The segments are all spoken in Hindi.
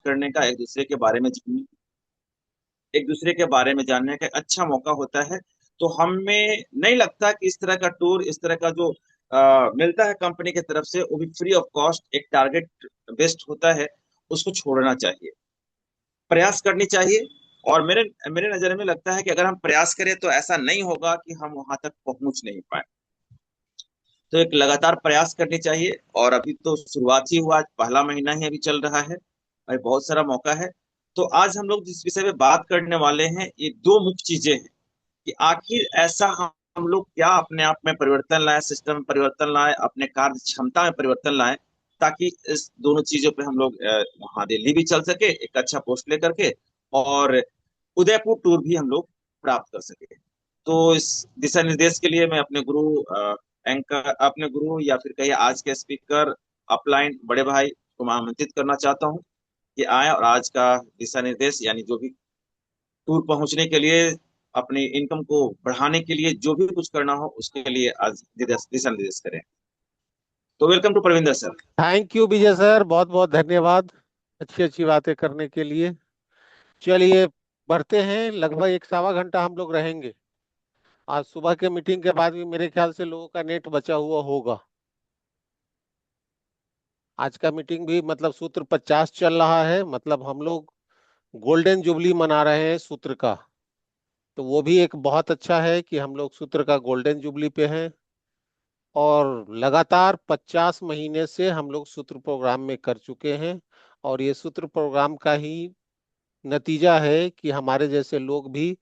करने का, एक दूसरे के बारे में जानने का एक अच्छा मौका होता है। तो हमें नहीं लगता कि इस तरह का टूर, इस तरह का जो मिलता है कंपनी की तरफ से, वो भी फ्री ऑफ कॉस्ट, एक टारगेट बेस्ड होता है, उसको छोड़ना चाहिए, प्रयास करनी चाहिए। और मेरे मेरे नजर में लगता है कि अगर हम प्रयास करें तो ऐसा नहीं होगा कि हम वहां तक पहुंच नहीं पाए। तो एक लगातार प्रयास करनी चाहिए। और अभी तो शुरुआत ही हुआ, पहला महीना ही अभी चल रहा है, और बहुत सारा मौका है। तो आज हम लोग जिस विषय में बात करने वाले हैं, ये दो मुख्य चीजें हैं कि आखिर ऐसा हम लोग क्या अपने आप में परिवर्तन लाए, सिस्टम में परिवर्तन लाए, अपने कार्य क्षमता में परिवर्तन लाए, ताकि इस दोनों चीजों पे हम लोग वहाँ दिल्ली भी चल सके एक अच्छा पोस्ट लेकर के, और उदयपुर टूर भी हम लोग प्राप्त कर सके। तो इस दिशा निर्देश के लिए मैं अपने गुरु एंकर, अपने गुरु या फिर कहिए आज के स्पीकर अपलाइन बड़े भाई को मैं आमंत्रित करना चाहता हूँ कि आए और आज का दिशा निर्देश, यानी जो भी टूर पहुंचने के लिए, अपनी इनकम को बढ़ाने के लिए जो भी कुछ करना हो, उसके लिए आज दिशा निर्देश करें। तो welcome to Parvinder sir. Thank you Vijay sir, बहुत बहुत धन्यवाद अच्छी अच्छी बातें करने के लिए। चलिए बढ़ते हैं। लगभग एक सवा घंटा हम लोग रहेंगे। आज सुबह के मीटिंग के बाद भी मेरे ख्याल से लोगों का नेट बचा हुआ होगा। आज का मीटिंग भी मतलब सूत्र 50 चल रहा है, मतलब हम लोग गोल्डन जुबली मना रहे हैं सूत्र का। तो वो भी एक बहुत अच्छा है कि हम लोग सूत्र का गोल्डन जुबली पे हैं। और लगातार 50 महीने से हम लोग सूत्र प्रोग्राम में कर चुके हैं। और ये सूत्र प्रोग्राम का ही नतीजा है कि हमारे जैसे लोग भी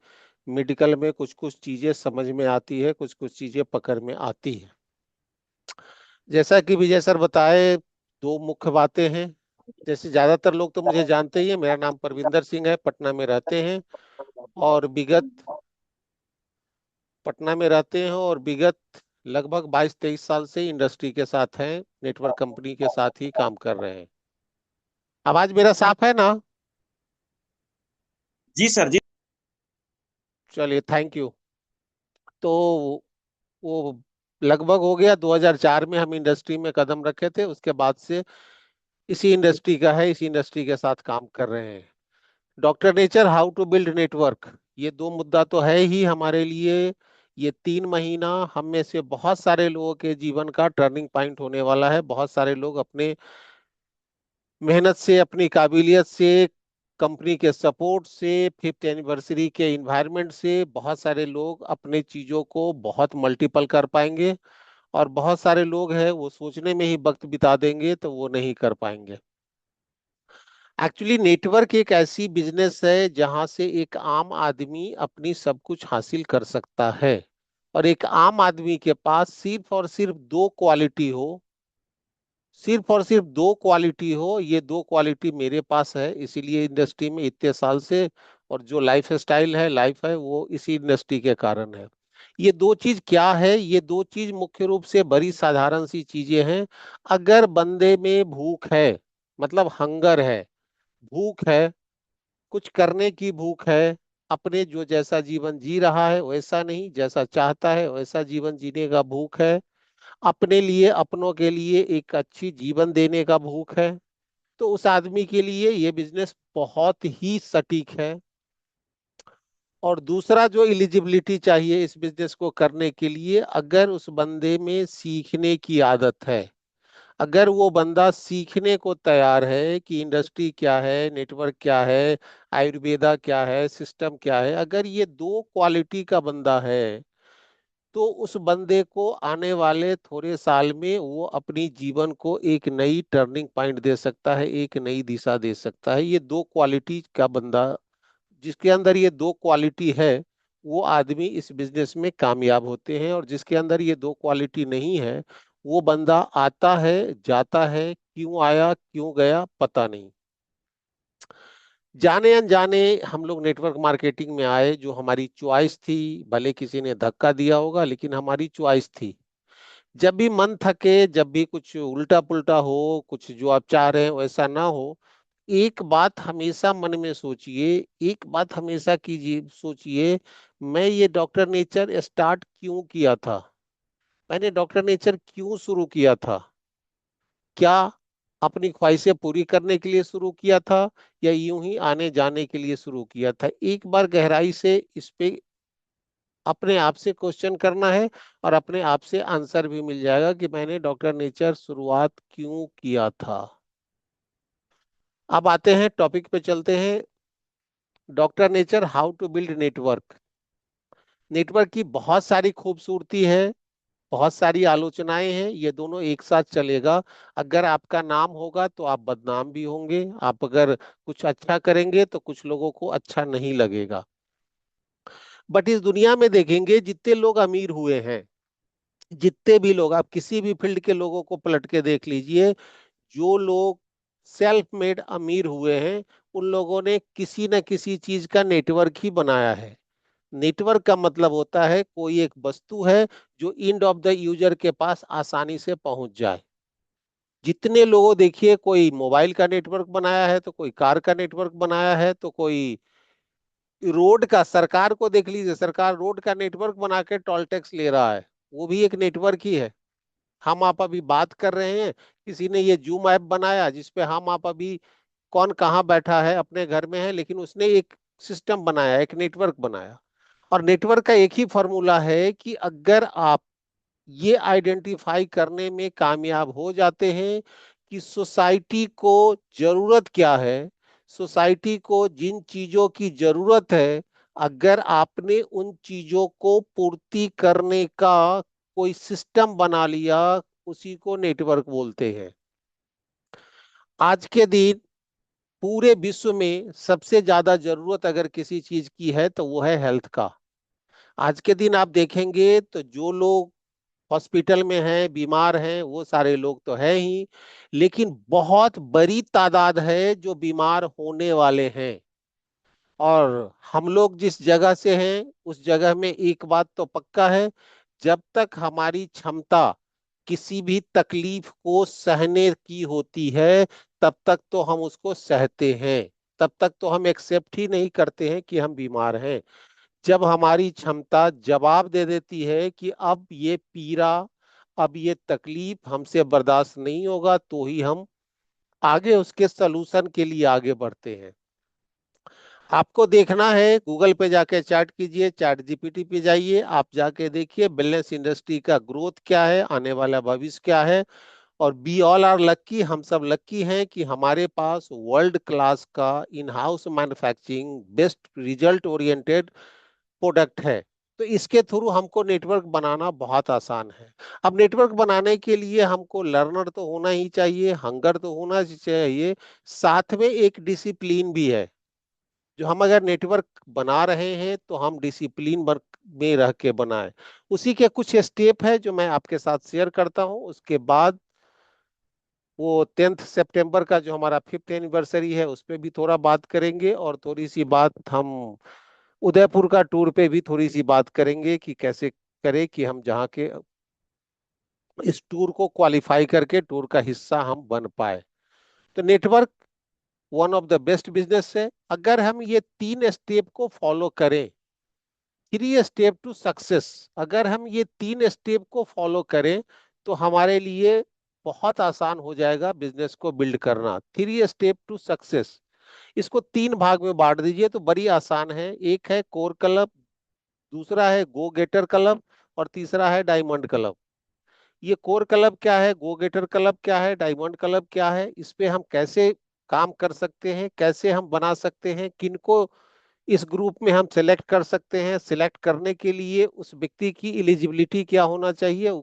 मेडिकल में कुछ कुछ चीजें समझ में आती है, कुछ कुछ चीजें पकड़ में आती है। जैसा कि विजय सर बताए, दो मुख्य बातें हैं। जैसे ज्यादातर लोग तो मुझे जानते ही हैं, मेरा नाम परविंदर सिंह है, पटना में रहते हैं। और विगत पटना में रहते हैं और विगत लगभग 22-23 साल से इंडस्ट्री के साथ हैं, नेटवर्क कंपनी के साथ ही काम कर रहे हैं। आवाज मेरा साफ है ना? जी सर जी। चलिए थैंक यू। तो वो लगभग हो गया 2004 में हम इंडस्ट्री में कदम रखे थे, उसके बाद से इसी इंडस्ट्री का है, इसी इंडस्ट्री के साथ काम कर रहे हैं। Doctor nature, how to build network, ये दो मुद्दा तो है ही हमारे लिए। ये 3 महीना हम में से बहुत सारे लोगों के जीवन का टर्निंग पॉइंट होने वाला है। बहुत सारे लोग अपने मेहनत से, अपनी काबिलियत से, कंपनी के सपोर्ट से, 5th एनिवर्सरी के इन्वायरमेंट से बहुत सारे लोग अपने चीजों को बहुत मल्टीपल कर पाएंगे। और बहुत सारे लोग हैं वो सोचने में ही वक्त बिता देंगे तो वो नहीं कर पाएंगे। एक्चुअली नेटवर्क एक ऐसी बिजनेस है जहां से एक आम आदमी अपनी सब कुछ हासिल कर सकता है। और एक आम आदमी के पास सिर्फ और सिर्फ दो क्वालिटी हो, सिर्फ और सिर्फ दो क्वालिटी हो। ये दो क्वालिटी मेरे पास है, इसीलिए इंडस्ट्री में इतने साल से। और जो लाइफ स्टाइल है, लाइफ है, वो इसी इंडस्ट्री के कारण है। ये दो चीज क्या है? ये दो चीज मुख्य रूप से बड़ी साधारण सी चीजें हैं। अगर बंदे में भूख है, मतलब हंगर है, भूख है, कुछ करने की भूख है, अपने जो जैसा जीवन जी रहा है वैसा नहीं, जैसा चाहता है वैसा जीवन जीने का भूख है, अपने लिए, अपनों के लिए एक अच्छी जीवन देने का भूख है, तो उस आदमी के लिए ये बिजनेस बहुत ही सटीक है। और दूसरा जो एलिजिबिलिटी चाहिए इस बिजनेस को करने के लिए, अगर उस बंदे में सीखने की आदत है, अगर वो बंदा सीखने को तैयार है कि इंडस्ट्री क्या है, नेटवर्क क्या है, आयुर्वेदा क्या है, सिस्टम क्या है, अगर ये दो क्वालिटी का बंदा है, तो उस बंदे को आने वाले थोड़े साल में वो अपनी जीवन को एक नई टर्निंग पॉइंट दे सकता है, एक नई दिशा दे सकता है। ये दो क्वालिटी का बंदा, जिसके अंदर ये दो क्वालिटी है, वो आदमी इस बिजनेस में कामयाब होते हैं। और जिसके अंदर ये दो क्वालिटी नहीं है, वो बंदा आता है, जाता है, क्यों आया क्यों गया पता नहीं। जाने अनजाने हम लोग नेटवर्क मार्केटिंग में आए, जो हमारी चॉइस थी। भले किसी ने धक्का दिया होगा, लेकिन हमारी चॉइस थी। जब भी मन थके, जब भी कुछ उल्टा पुल्टा हो, कुछ जो आप चाह रहे हैं वैसा ना हो, एक बात हमेशा मन में सोचिए, एक बात हमेशा कीजिए, सोचिए, मैं ये डॉक्टर नेचर स्टार्ट क्यों किया था? मैंने डॉक्टर नेचर क्यों शुरू किया था? क्या अपनी ख्वाहिशें पूरी करने के लिए शुरू किया था, या यूं ही आने जाने के लिए शुरू किया था? एक बार गहराई से इस पे अपने आप से क्वेश्चन करना है, और अपने आप से आंसर भी मिल जाएगा कि मैंने डॉक्टर नेचर शुरुआत क्यों किया था। अब आते हैं टॉपिक पे, चलते हैं। Doctor nature how to build network. Network की बहुत सारी खूबसूरती है, बहुत सारी आलोचनाएं हैं, ये दोनों एक साथ चलेगा। अगर आपका नाम होगा तो आप बदनाम भी होंगे, आप अगर कुछ अच्छा करेंगे तो कुछ लोगों को अच्छा नहीं लगेगा। बट इस दुनिया में देखेंगे, जितने लोग अमीर हुए हैं, जितने भी लोग, आप किसी भी फील्ड के लोगों को पलट के देख लीजिए, जो लोग सेल्फ मेड अमीर हुए हैं, उन लोगों ने किसी न किसी चीज का नेटवर्क ही बनाया है। नेटवर्क का मतलब होता है कोई एक वस्तु है जो एंड ऑफ द यूजर के पास आसानी से पहुंच जाए। जितने लोगों, देखिए, कोई मोबाइल का नेटवर्क बनाया है, तो कोई कार का नेटवर्क बनाया है, तो कोई रोड का, सरकार को देख लीजिए, सरकार रोड का नेटवर्क बना के टोल टैक्स ले रहा है, वो भी एक नेटवर्क ही है। हम आप अभी बात कर रहे हैं, किसी ने ये जूम ऐप बनाया जिसपे हम आप अभी, कौन कहाँ बैठा है, अपने घर में है, लेकिन उसने एक सिस्टम बनाया, एक नेटवर्क बनाया। और नेटवर्क का एक ही फॉर्मूला है कि अगर आप ये आइडेंटिफाई करने में कामयाब हो जाते हैं कि सोसाइटी को जरूरत क्या है, सोसाइटी को जिन चीजों की जरूरत है, अगर आपने उन चीजों को पूर्ति करने का कोई सिस्टम बना लिया, उसी को नेटवर्क बोलते हैं। आज के दिन पूरे विश्व में सबसे ज्यादा जरूरत अगर किसी चीज की है तो वो है हेल्थ का। आज के दिन आप देखेंगे तो जो लोग हॉस्पिटल में हैं, बीमार हैं, वो सारे लोग तो है ही, लेकिन बहुत बड़ी तादाद है जो बीमार होने वाले हैं। और हम लोग जिस जगह से हैं, उस जगह में एक बात तो पक्का है, जब तक हमारी क्षमता किसी भी तकलीफ को सहने की होती है, तब तक तो हम उसको सहते हैं, तब तक तो हम एक्सेप्ट ही नहीं करते हैं कि हम बीमार हैं। जब हमारी क्षमता जवाब दे देती है कि अब ये पीड़ा, अब ये तकलीफ हमसे बर्दाश्त नहीं होगा, तो ही हम आगे उसके सलूशन के लिए आगे बढ़ते हैं। आपको देखना है, गूगल पे जाके चैट कीजिए, चैट जीपीटी पे जाइए, आप जाके देखिए वेलनेस इंडस्ट्री का ग्रोथ क्या है, आने वाला भविष्य क्या है। और बी ऑल आर लक्की, हम सब लक्की हैं कि हमारे पास वर्ल्ड क्लास का in house manufacturing best result oriented product है। तो इसके थ्रू हमको नेटवर्क बनाना बहुत आसान है। अब नेटवर्क बनाने के लिए हमको लर्नर तो होना ही चाहिए, हंगर तो होना ही चाहिए, साथ में एक डिसिप्लिन भी है। जो हम अगर नेटवर्क बना रहे हैं तो हम डिसिप्लिन वर्क में रह के बनाएं। उसी के कुछ स्टेप है जो मैं आपके साथ शेयर करता हूं। उसके बाद वो 10 सितंबर का जो हमारा 5th एनिवर्सरी है, उस पर भी थोड़ा बात करेंगे, और थोड़ी सी बात हम उदयपुर का टूर पे भी थोड़ी सी बात करेंगे कि कैसे करें कि हम जहाँ के इस टूर को क्वालिफाई करके टूर का हिस्सा हम बन पाए। तो network one of the best business है। अगर हम ये 3 स्टेप को फॉलो करें, 3 स्टेप टू सक्सेस, अगर हम ये 3 स्टेप को फॉलो करें, तो हमारे लिए बहुत आसान हो जाएगा बिजनेस को बिल्ड करना। 3 स्टेप टू सक्सेस, इसको 3 भाग में बांट दीजिए तो बड़ी आसान है। एक है कोर क्लब, दूसरा है गो गेटर क्लब, और तीसरा है डायमंड क्लब। ये कोर क्लब क्या है, गो गेटर क्लब क्या है, डायमंड क्लब क्या है, इस पे हम कैसे काम कर सकते हैं, कैसे हम बना सकते हैं, किनको इस ग्रुप में हम सिलेक्ट कर सकते हैं, सिलेक्ट करने के लिए उस व्यक्ति की एलिजिबिलिटी क्या होना चाहिए,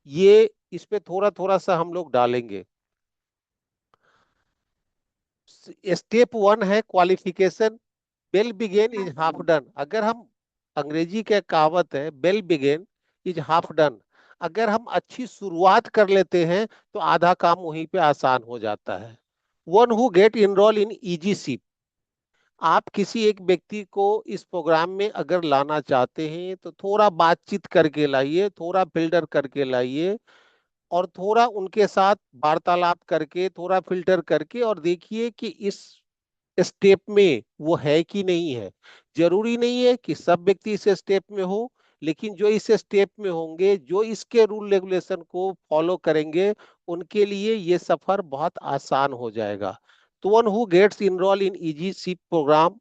ये इस पे थोड़ा थोड़ा सा हम लोग डालेंगे। स्टेप 1 है qualification. Well begun is half done. अगर हम, अंग्रेजी का कहावत है, well begun is half done, अगर हम अच्छी शुरुआत कर लेते हैं तो आधा काम वहीं पे आसान हो जाता है। One who get enrol in easy, आप किसी एक व्यक्ति को इस प्रोग्राम में अगर लाना चाहते हैं तो थोड़ा बातचीत करके लाइए, थोड़ा फिल्टर करके लाइए, और थोड़ा उनके साथ वार्तालाप करके, थोड़ा फिल्टर करके, और देखिए कि इस स्टेप में वो है कि नहीं है। जरूरी नहीं है कि सब व्यक्ति इस स्टेप में हो, लेकिन जो इस स्टेप में होंगे, जो इसके रूल रेगुलेशन को फॉलो करेंगे, उनके लिए ये सफर बहुत आसान हो जाएगा। तो one who gets enrol in easy C program,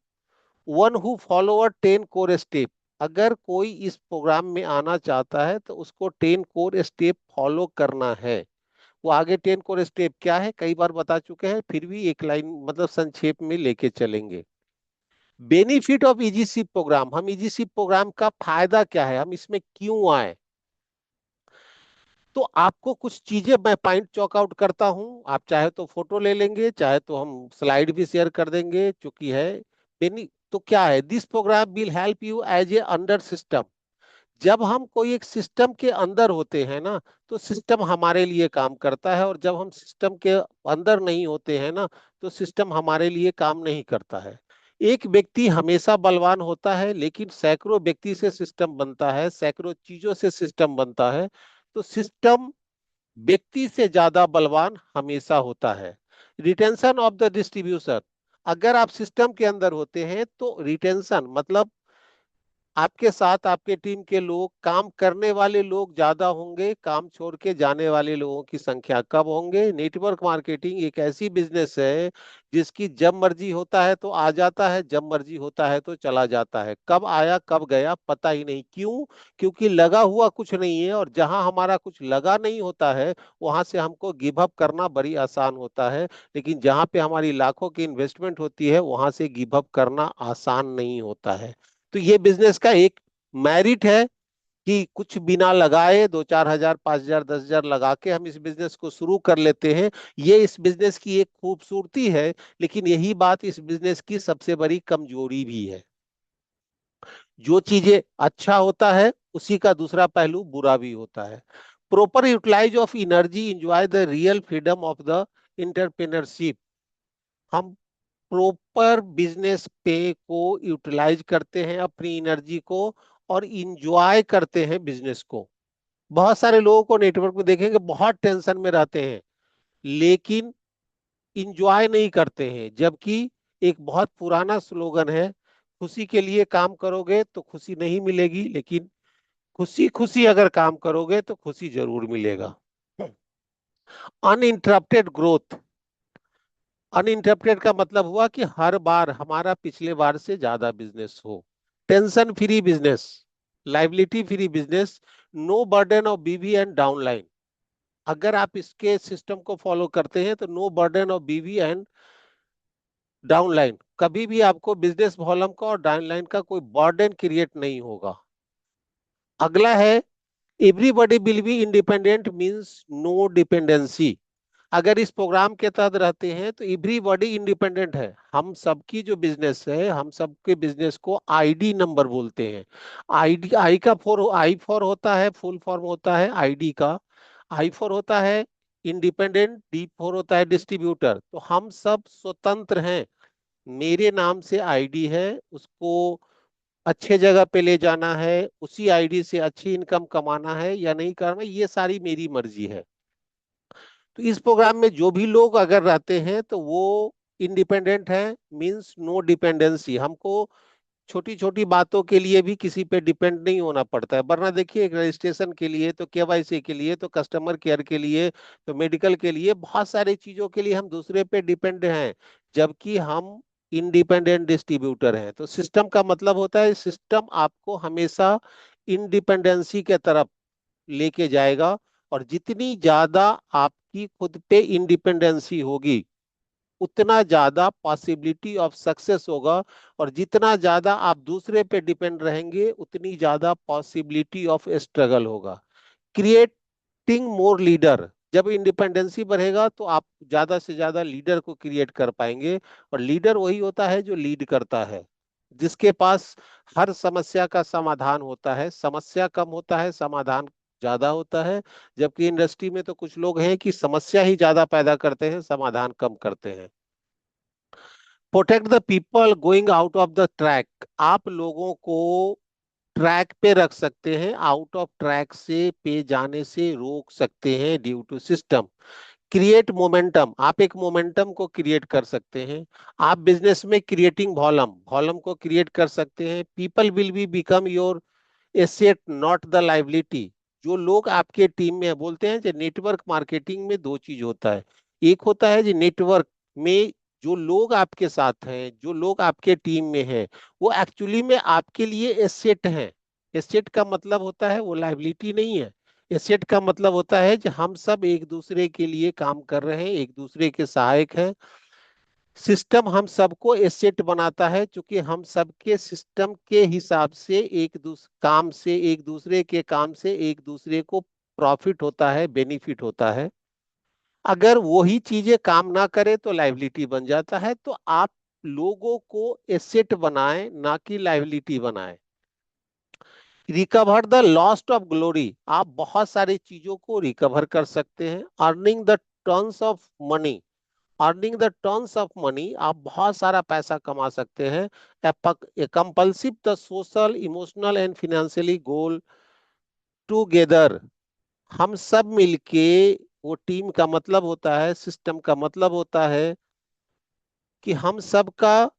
one who follow a 10 core step. अगर कोई इस प्रोग्राम में आना चाहता है तो उसको 10 कोर स्टेप फॉलो करना है। वो आगे 10 कोर स्टेप क्या है कई बार बता चुके हैं, फिर भी एक लाइन मतलब संक्षेप में लेके चलेंगे। बेनिफिट ऑफ इजीसी प्रोग्राम, हम इजीसी प्रोग्राम का फायदा क्या है, हम इसमें क्यों आए। तो आपको कुछ चीजें मैं पॉइंट चॉक आउट करता हूं, आप चाहे तो फोटो ले लेंगे, चाहे तो हम स्लाइड भी शेयर कर देंगे चूंकि है। तो क्या है, this program will help you as a under system. जब हम कोई एक सिस्टम के अंदर होते हैं ना, तो सिस्टम हमारे लिए काम करता है, और जब हम सिस्टम के अंदर नहीं होते हैं ना, तो सिस्टम हमारे लिए काम नहीं करता है। एक व्यक्ति हमेशा बलवान होता है, लेकिन सैकड़ों व्यक्ति से सिस्टम बनता है, सैकड़ों चीजों से सिस्टम बनता है। तो सिस्टम व्यक्ति से ज्यादा बलवान हमेशा होता है। रिटेंशन ऑफ द डिस्ट्रीब्यूशन, अगर आप सिस्टम के अंदर होते हैं तो रिटेंशन मतलब आपके साथ आपके टीम के लोग, काम करने वाले लोग ज्यादा होंगे, काम छोड़ के जाने वाले लोगों की संख्या कम होंगे। नेटवर्क मार्केटिंग एक ऐसी बिजनेस है जिसकी जब मर्जी होता है तो आ जाता है, जब मर्जी होता है तो चला जाता है, कब आया कब गया पता ही नहीं। क्यों? क्योंकि लगा हुआ कुछ नहीं है, और जहां हमारा कुछ लगा नहीं होता है वहां से हमको गिव अप करना बड़ी आसान होता है। लेकिन जहां पे हमारी लाखों की इन्वेस्टमेंट होती है वहां से गिव अप करना आसान नहीं होता है। तो ये बिजनेस का एक मेरिट है कि कुछ बिना लगाए 2-4 हजार 5 हजार 10 हजार लगा के हम इस बिजनेस को शुरू कर लेते हैं। ये इस बिजनेस की एक खूबसूरती है, लेकिन यही बात इस बिजनेस की सबसे बड़ी कमजोरी भी है। जो चीजें अच्छा होता है उसी का दूसरा पहलू बुरा भी होता है। Proper utilize of energy, enjoy the real freedom of the entrepreneurship. हम प्रॉपर बिजनेस पे को यूटिलाइज करते हैं अपनी एनर्जी को, और इंजॉय करते हैं बिजनेस को। बहुत सारे लोगों को नेटवर्क में देखेंगे बहुत टेंशन में रहते हैं, लेकिन इंजॉय नहीं करते हैं। जबकि एक बहुत पुराना स्लोगन है, खुशी के लिए काम करोगे तो खुशी नहीं मिलेगी, लेकिन खुशी खुशी अगर काम करोगे तो खुशी जरूर मिलेगा। अनइंटरप्टेड ग्रोथ, अनइंटरप्टेड का मतलब हुआ कि हर बार हमारा पिछले बार से ज्यादा बिजनेस हो। Tension free business, liability free business, no burden of BV and downline. अगर आप इसके सिस्टम को फॉलो करते हैं तो no burden of BV and downline, कभी भी आपको बिजनेस वॉल्यूम का और डाउनलाइन का कोई बर्डन क्रिएट नहीं होगा। अगला है everybody will be independent means no dependency. अगर इस प्रोग्राम के तहत रहते हैं तो एवरीबॉडी इंडिपेंडेंट है। हम सबकी जो बिजनेस है, हम सबके बिजनेस को आईडी नंबर बोलते हैं। आईडी, आई फॉर होता है, फुल फॉर्म होता है आईडी का। आई फॉर होता है इंडिपेंडेंट, डी फॉर होता है डिस्ट्रीब्यूटर। तो हम सब स्वतंत्र हैं। मेरे नाम से आईडी है, उसको अच्छे जगह पे ले जाना है, उसी आईडी से अच्छी इनकम कमाना है या नहीं करना, ये सारी मेरी मर्जी है। तो इस प्रोग्राम में जो भी लोग अगर रहते हैं तो वो इंडिपेंडेंट है, मींस नो डिपेंडेंसी। हमको छोटी छोटी बातों के लिए भी किसी पे डिपेंड नहीं होना पड़ता है। वरना देखिए, एक रजिस्ट्रेशन के लिए तो, केवाईसी के लिए तो, कस्टमर केयर के लिए तो, मेडिकल के लिए, बहुत सारी चीजों के लिए हम दूसरे पे डिपेंड हैं, जबकि हम इंडिपेंडेंट डिस्ट्रीब्यूटर हैं। तो सिस्टम का मतलब होता है, सिस्टम आपको हमेशा इंडिपेंडेंसी के तरफ लेके जाएगा। और जितनी ज्यादा आपकी खुद पे इंडिपेंडेंसी होगी, उतना ज्यादा पॉसिबिलिटी ऑफ सक्सेस होगा। और जितना ज्यादा आप दूसरे पे डिपेंड रहेंगे, उतनी ज्यादा पॉसिबिलिटी ऑफ स्ट्रगल होगा। क्रिएटिंग मोर लीडर, जब इंडिपेंडेंसी बढ़ेगा तो आप ज्यादा से ज्यादा लीडर को क्रिएट कर पाएंगे। और लीडर वही होता है जो लीड करता है, जिसके पास हर समस्या का समाधान होता है। समस्या कम होता है, समाधान ज्यादा होता है। जबकि इंडस्ट्री में तो कुछ लोग हैं कि समस्या ही ज्यादा पैदा करते हैं, समाधान कम करते हैं। Protect the people going out of the track, आप लोगों को ट्रैक पे रख सकते हैं, आउट ऑफ ट्रैक से पे जाने से रोक सकते हैं due to system. Create momentum, आप एक मोमेंटम को क्रिएट कर सकते हैं। आप बिजनेस में क्रिएटिंग वॉलम, वॉलम को क्रिएट कर सकते हैं। People will be become your asset not the liability. जो लोग आपके टीम में बोलते हैं कि नेटवर्क मार्केटिंग में दो चीज होता है। एक होता है जी नेटवर्क में जो लोग आपके साथ हैं, जो लोग आपके टीम में हैं, वो एक्चुअली में आपके लिए एसेट हैं। एसेट का मतलब होता है वो लाइबिलिटी नहीं है। एसेट का मतलब होता है कि हम सब एक दूसरे के लिए काम कर रहे हैं, एक दूसरे के सहायक हैं। सिस्टम हम सबको एसेट बनाता है क्योंकि हम सबके सिस्टम के हिसाब से एक दूसरे काम से, एक दूसरे के काम से एक दूसरे को प्रॉफिट होता है, बेनिफिट होता है। अगर वही चीजें काम ना करे तो लाइबिलिटी बन जाता है। तो आप लोगों को एसेट बनाएं, ना कि लाइबिलिटी बनाएं। Recover the lost of glory, आप बहुत सारी चीजों को रिकवर कर सकते हैं। Earning the turns of money, earning the turns of money, आप बहुत सारा पैसा कमा सकते हैं। Compulsive the social, emotional and financially goal together, हम सब मिलके, वो टीम का मतलब होता है, सिस्टम का मतलब होता है कि हम सब का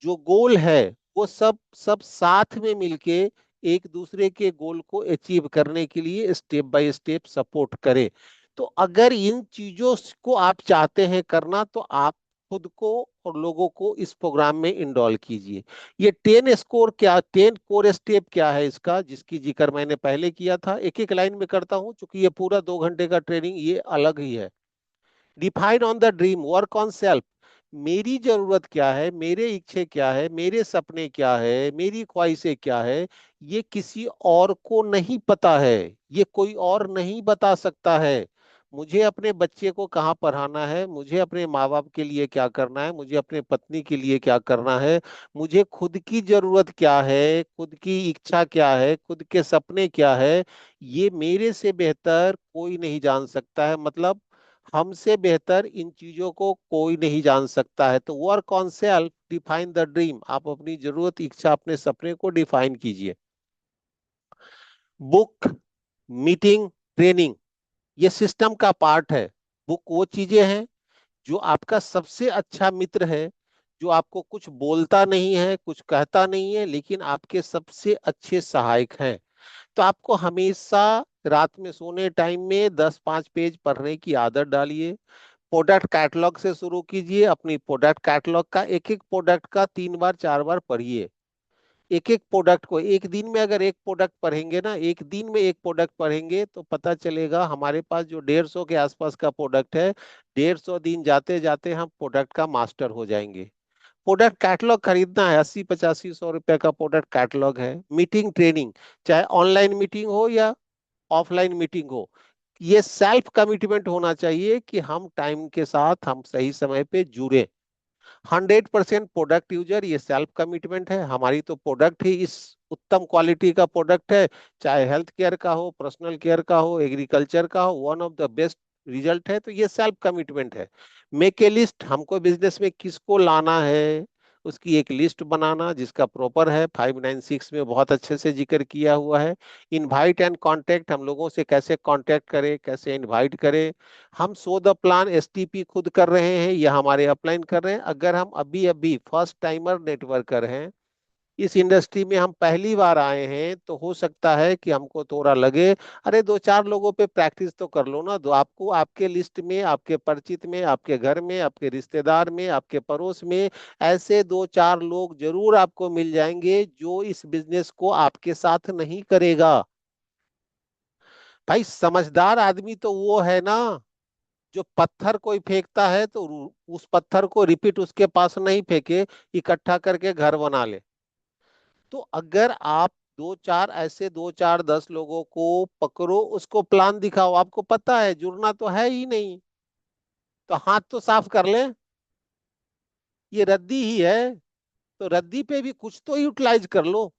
जो गोल है वो सब सब साथ में मिलके एक दूसरे के गोल को अचीव करने के लिए स्टेप बाय स्टेप सपोर्ट करे। तो अगर इन चीजों को आप चाहते हैं करना, तो आप खुद को और लोगों को इस प्रोग्राम में इनरोल कीजिए। ये 10 स्कोर क्या, 10 कोर स्टेप क्या है इसका, जिसकी जिक्र मैंने पहले किया था, एक एक लाइन में करता हूं क्योंकि ये पूरा 2 घंटे का ट्रेनिंग ये अलग ही है। Define on the dream, work on self, मेरी जरूरत क्या है, मेरे इच्छे क्या है, मेरे सपने क्या है, मेरी ख्वाहिशें क्या है, ये किसी और को नहीं पता है, ये कोई और नहीं बता सकता है। मुझे अपने बच्चे को कहाँ पढ़ाना है, मुझे अपने माँ बाप के लिए क्या करना है, मुझे अपने पत्नी के लिए क्या करना है, मुझे खुद की जरूरत क्या है, खुद की इच्छा क्या है, खुद के सपने क्या है, ये मेरे से बेहतर कोई नहीं जान सकता है। मतलब हमसे बेहतर इन चीजों को कोई नहीं जान सकता है। तो work on self, define the dream, आप अपनी जरूरत, इच्छा, अपने सपने को डिफाइन कीजिए। बुक, मीटिंग, ट्रेनिंग, ये सिस्टम का पार्ट है। बुक वो चीजें हैं जो आपका सबसे अच्छा मित्र है, जो आपको कुछ बोलता नहीं है, कुछ कहता नहीं है, लेकिन आपके सबसे अच्छे सहायक हैं। तो आपको हमेशा रात में सोने टाइम में 10 5 पेज पढ़ने की आदत डालिए। प्रोडक्ट कैटलॉग से शुरू कीजिए। अपनी प्रोडक्ट कैटलॉग का एक एक प्रोडक्ट का 3 बार 4 बार पढ़िए। एक एक प्रोडक्ट को एक दिन में, अगर एक प्रोडक्ट पढ़ेंगे ना, एक दिन में एक प्रोडक्ट पढ़ेंगे, तो पता चलेगा हमारे पास जो 150 के आसपास का प्रोडक्ट है, 150 दिन जाते जाते हम प्रोडक्ट का मास्टर हो जाएंगे। प्रोडक्ट कैटलॉग खरीदना है, 80 85 100 रुपए का प्रोडक्ट कैटलॉग है। मीटिंग, ट्रेनिंग, चाहे ऑनलाइन मीटिंग हो या ऑफलाइन मीटिंग हो, ये सेल्फ कमिटमेंट होना चाहिए कि हम टाइम के साथ हम सही समय पे जुड़े। 100% प्रोडक्ट यूजर, ये सेल्फ कमिटमेंट है। हमारी तो प्रोडक्ट ही इस उत्तम क्वालिटी का प्रोडक्ट है, चाहे हेल्थ केयर का हो, पर्सनल केयर का हो, एग्रीकल्चर का हो, one of the best result है। तो ये सेल्फ कमिटमेंट है। मेक ए लिस्ट, हमको बिजनेस में किसको लाना है उसकी एक लिस्ट बनाना, जिसका प्रॉपर है 596 में बहुत अच्छे से जिक्र किया हुआ है। इनवाइट एंड कांटेक्ट, हम लोगों से कैसे कांटेक्ट करें, कैसे इनवाइट करें। हम सो द प्लान एसटीपी खुद कर रहे हैं या हमारे अपलाइन कर रहे हैं। अगर हम अभी अभी फर्स्ट टाइमर नेटवर्कर हैं, इस इंडस्ट्री में हम पहली बार आए हैं, तो हो सकता है कि हमको थोड़ा लगे, अरे 2 4 लोगों पे प्रैक्टिस तो कर लो ना। दो आपको, आपके लिस्ट में, आपके परिचित में, आपके घर में, आपके रिश्तेदार में, आपके पड़ोस में ऐसे 2 4 लोग जरूर आपको मिल जाएंगे जो इस बिजनेस को आपके साथ नहीं करेगा। भाई समझदार आदमी तो वो है ना, जो पत्थर कोई फेंकता है तो उस पत्थर को रिपीट उसके पास नहीं फेंके, इकट्ठा करके घर बना ले। तो अगर आप 2 4 10 लोगों को पकड़ो, उसको प्लान दिखाओ, आपको पता है जुड़ना तो है ही नहीं, तो हाथ तो साफ कर ले, ये रद्दी ही है, तो रद्दी पे भी कुछ तो यूटिलाइज कर लो।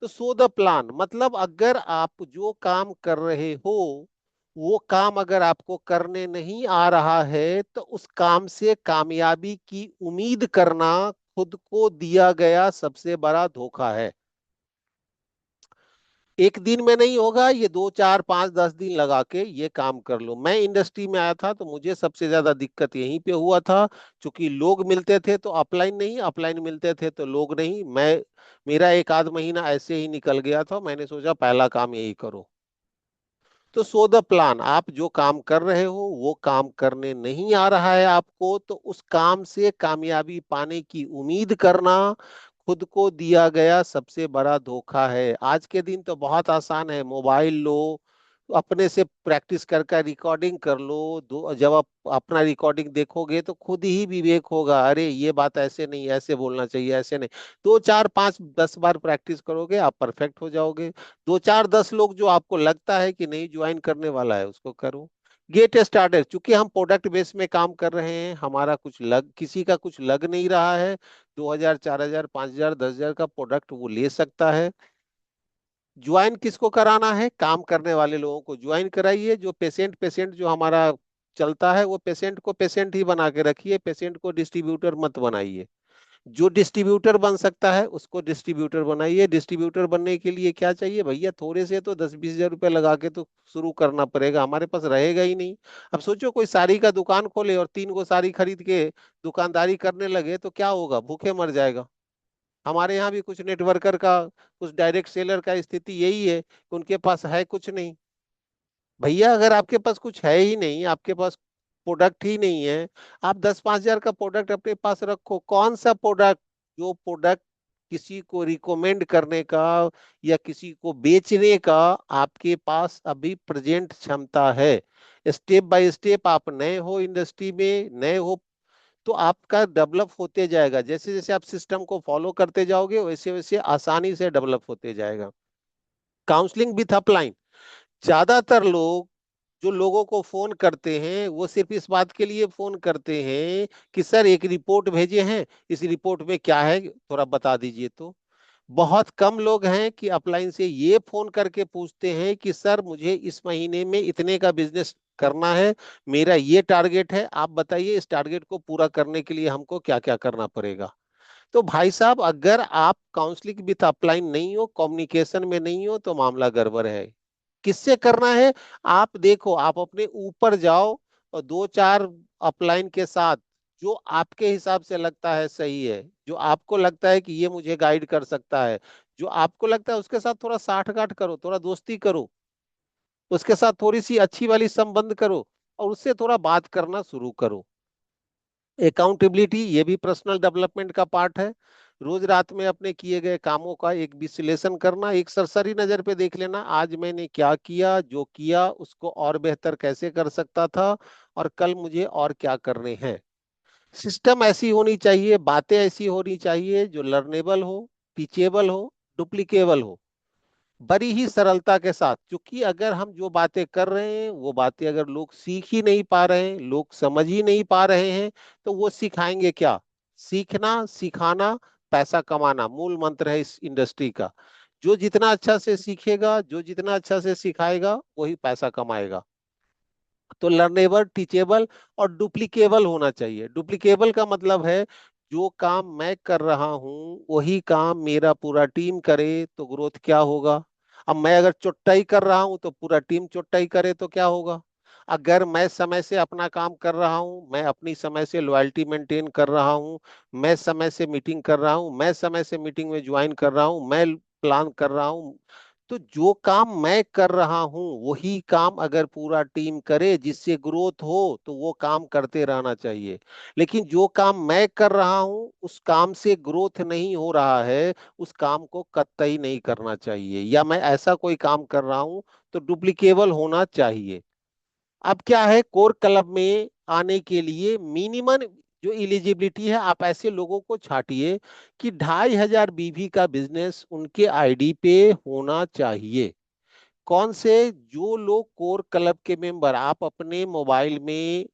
तो सो द प्लान, मतलब अगर आप जो काम कर रहे हो, वो काम अगर आपको करने नहीं आ रहा है, तो उस काम से कामयाबी की उम्मीद करना खुद को दिया गया सबसे बड़ा धोखा है। एक दिन में नहीं होगा, ये 2 4 5 10 दिन लगा के ये काम कर लो। मैं इंडस्ट्री में आया था तो मुझे सबसे ज्यादा दिक्कत यहीं पे हुआ था, क्योंकि लोग मिलते थे तो अपलाइन नहीं, अपलाइन मिलते थे तो लोग नहीं। मेरा एक आध महीना ऐसे ही निकल गया था, मैंने सोचा पहला काम यही करो। तो सो द प्लान, आप जो काम कर रहे हो वो काम करने नहीं आ रहा है आपको, तो उस काम से कामयाबी पाने की उम्मीद करना खुद को दिया गया सबसे बड़ा धोखा है। आज के दिन तो बहुत आसान है, मोबाइल लो, अपने से प्रैक्टिस कर रिकॉर्डिंग कर लो। जब आप अपना रिकॉर्डिंग देखोगे तो खुद ही विवेक होगा, अरे ये बात ऐसे नहीं, ऐसे बोलना चाहिए, ऐसे नहीं। 2 4 5 10 बार प्रैक्टिस करोगे, आप परफेक्ट हो जाओगे। 2 4 10 लोग जो आपको लगता है कि नहीं ज्वाइन करने वाला है उसको करो। गेट स्टार्टेड, चूंकि हम प्रोडक्ट बेस में काम कर रहे हैं, हमारा कुछ लग, किसी का कुछ लग नहीं रहा है। 2,000 4,000 5,000 10,000 का प्रोडक्ट वो ले सकता है। ज्वाइन किसको कराना है? काम करने वाले लोगों को ज्वाइन कराइए। जो पेशेंट पेशेंट जो हमारा चलता है, वो पेशेंट को पेशेंट ही बना के रखिए, पेशेंट को डिस्ट्रीब्यूटर मत बनाइए। जो डिस्ट्रीब्यूटर बन सकता है उसको डिस्ट्रीब्यूटर बनाइए। डिस्ट्रीब्यूटर बनने के लिए क्या चाहिए भैया? थोड़े से तो 10 20 हजार रुपए लगा के तो शुरू करना पड़ेगा, हमारे पास रहेगा ही नहीं। अब सोचो कोई साड़ी का दुकान खोले और 3 गो साड़ी खरीद के दुकानदारी करने लगे तो क्या होगा? भूखे मर जाएगा। हमारे यहाँ भी कुछ नेटवर्कर का, कुछ डायरेक्ट सेलर का स्थिति यही है कि उनके पास है कुछ नहीं। भैया अगर आपके पास कुछ है ही नहीं, आपके पास प्रोडक्ट ही नहीं है, आप 10 5 हजार का प्रोडक्ट अपने पास रखो। कौन सा प्रोडक्ट? जो प्रोडक्ट किसी को रिकमेंड करने का या किसी को बेचने का आपके पास अभी प्रेजेंट क्षमता है। स्टेप बाय स्टेप आप नए हो, इंडस्ट्री में नए हो, तो आपका डेवलप होते जाएगा। जैसे जैसे आप सिस्टम को फॉलो करते जाओगे वैसे वैसे आसानी से डेवलप होते जाएगा। काउंसलिंग विथ अपलाइन, ज्यादातर लोग जो लोगों को फोन करते हैं वो सिर्फ इस बात के लिए फोन करते हैं कि सर एक रिपोर्ट भेजे हैं, इस रिपोर्ट में क्या है थोड़ा बता दीजिए। तो बहुत कम लोग हैं कि अपलाइन से ये फोन करके पूछते हैं कि सर मुझे इस महीने में इतने का बिजनेस करना है, मेरा ये टारगेट है, आप बताइए इस टारगेट को पूरा करने के लिए हमको क्या क्या करना पड़ेगा। तो भाई साहब अगर आप काउंसलिंग विथ अपलाइन नहीं हो, कम्युनिकेशन में नहीं हो, तो मामला गड़बड़ है। किससे करना है? आप देखो, आप अपने ऊपर जाओ और 2 4 अपलाइन के साथ जो आपके हिसाब से लगता है सही है, जो आपको लगता है कि ये मुझे गाइड कर सकता है, जो आपको लगता है उसके साथ थोड़ा साठ गांठ करो, थोड़ा दोस्ती करो, उसके साथ थोड़ी सी अच्छी वाली संबंध करो और उससे थोड़ा बात करना शुरू करो। अकाउंटेबिलिटी ये भी पर्सनल डेवलपमेंट का पार्ट है। रोज रात में अपने किए गए कामों का एक विश्लेषण करना, एक सरसरी नजर पे देख लेना, आज मैंने क्या किया, जो किया उसको और बेहतर कैसे कर सकता था, और कल मुझे और क्या करने हैं। सिस्टम ऐसी होनी चाहिए, बातें ऐसी होनी चाहिए जो लर्नेबल हो, टीचेबल हो, डुप्लीकेबल हो, बड़ी ही सरलता के साथ। क्योंकि अगर हम जो बातें कर रहे हैं वो बातें अगर लोग सीख ही नहीं पा रहे हैं, लोग समझ ही नहीं पा रहे हैं, तो वो सिखाएंगे क्या? सीखना, सिखाना, पैसा कमाना मूल मंत्र है इस इंडस्ट्री का। जो जितना अच्छा से सीखेगा, जो जितना अच्छा से सिखाएगा, वही पैसा कमाएगा। तो लर्नेबल, टीचेबल और डुप्लीकेबल होना चाहिए। डुप्लीकेबल का मतलब है जो काम मैं कर रहा हूँ वही काम मेरा पूरा टीम करे तो ग्रोथ क्या होगा। अब मैं अगर चुट्टाई कर रहा हूँ तो पूरा टीम चुट्टाई करे तो क्या होगा। अगर मैं समय से अपना काम कर रहा हूँ, मैं अपनी समय से लॉयल्टी मेंटेन कर रहा हूँ, मैं समय से मीटिंग कर रहा हूँ, मैं समय से मीटिंग में ज्वाइन कर रहा हूँ, मैं प्लान कर रहा हूँ, तो जो काम मैं कर रहा हूं वही काम अगर पूरा टीम करे जिससे ग्रोथ हो तो वो काम करते रहना चाहिए। लेकिन जो काम मैं कर रहा हूं उस काम से ग्रोथ नहीं हो रहा है, उस काम को कतई नहीं करना चाहिए। या मैं ऐसा कोई काम कर रहा हूं तो डुप्लीकेबल होना चाहिए। अब क्या है, कोर क्लब में आने के लिए मिनिमम जो एलिजिबिलिटी है, आप ऐसे लोगों को छांटिए कि 2,500 बीवी का बिजनेस उनके आईडी पे होना चाहिए। कौन से? जो लोग कोर क्लब के मेंबर, आप अपने मोबाइल में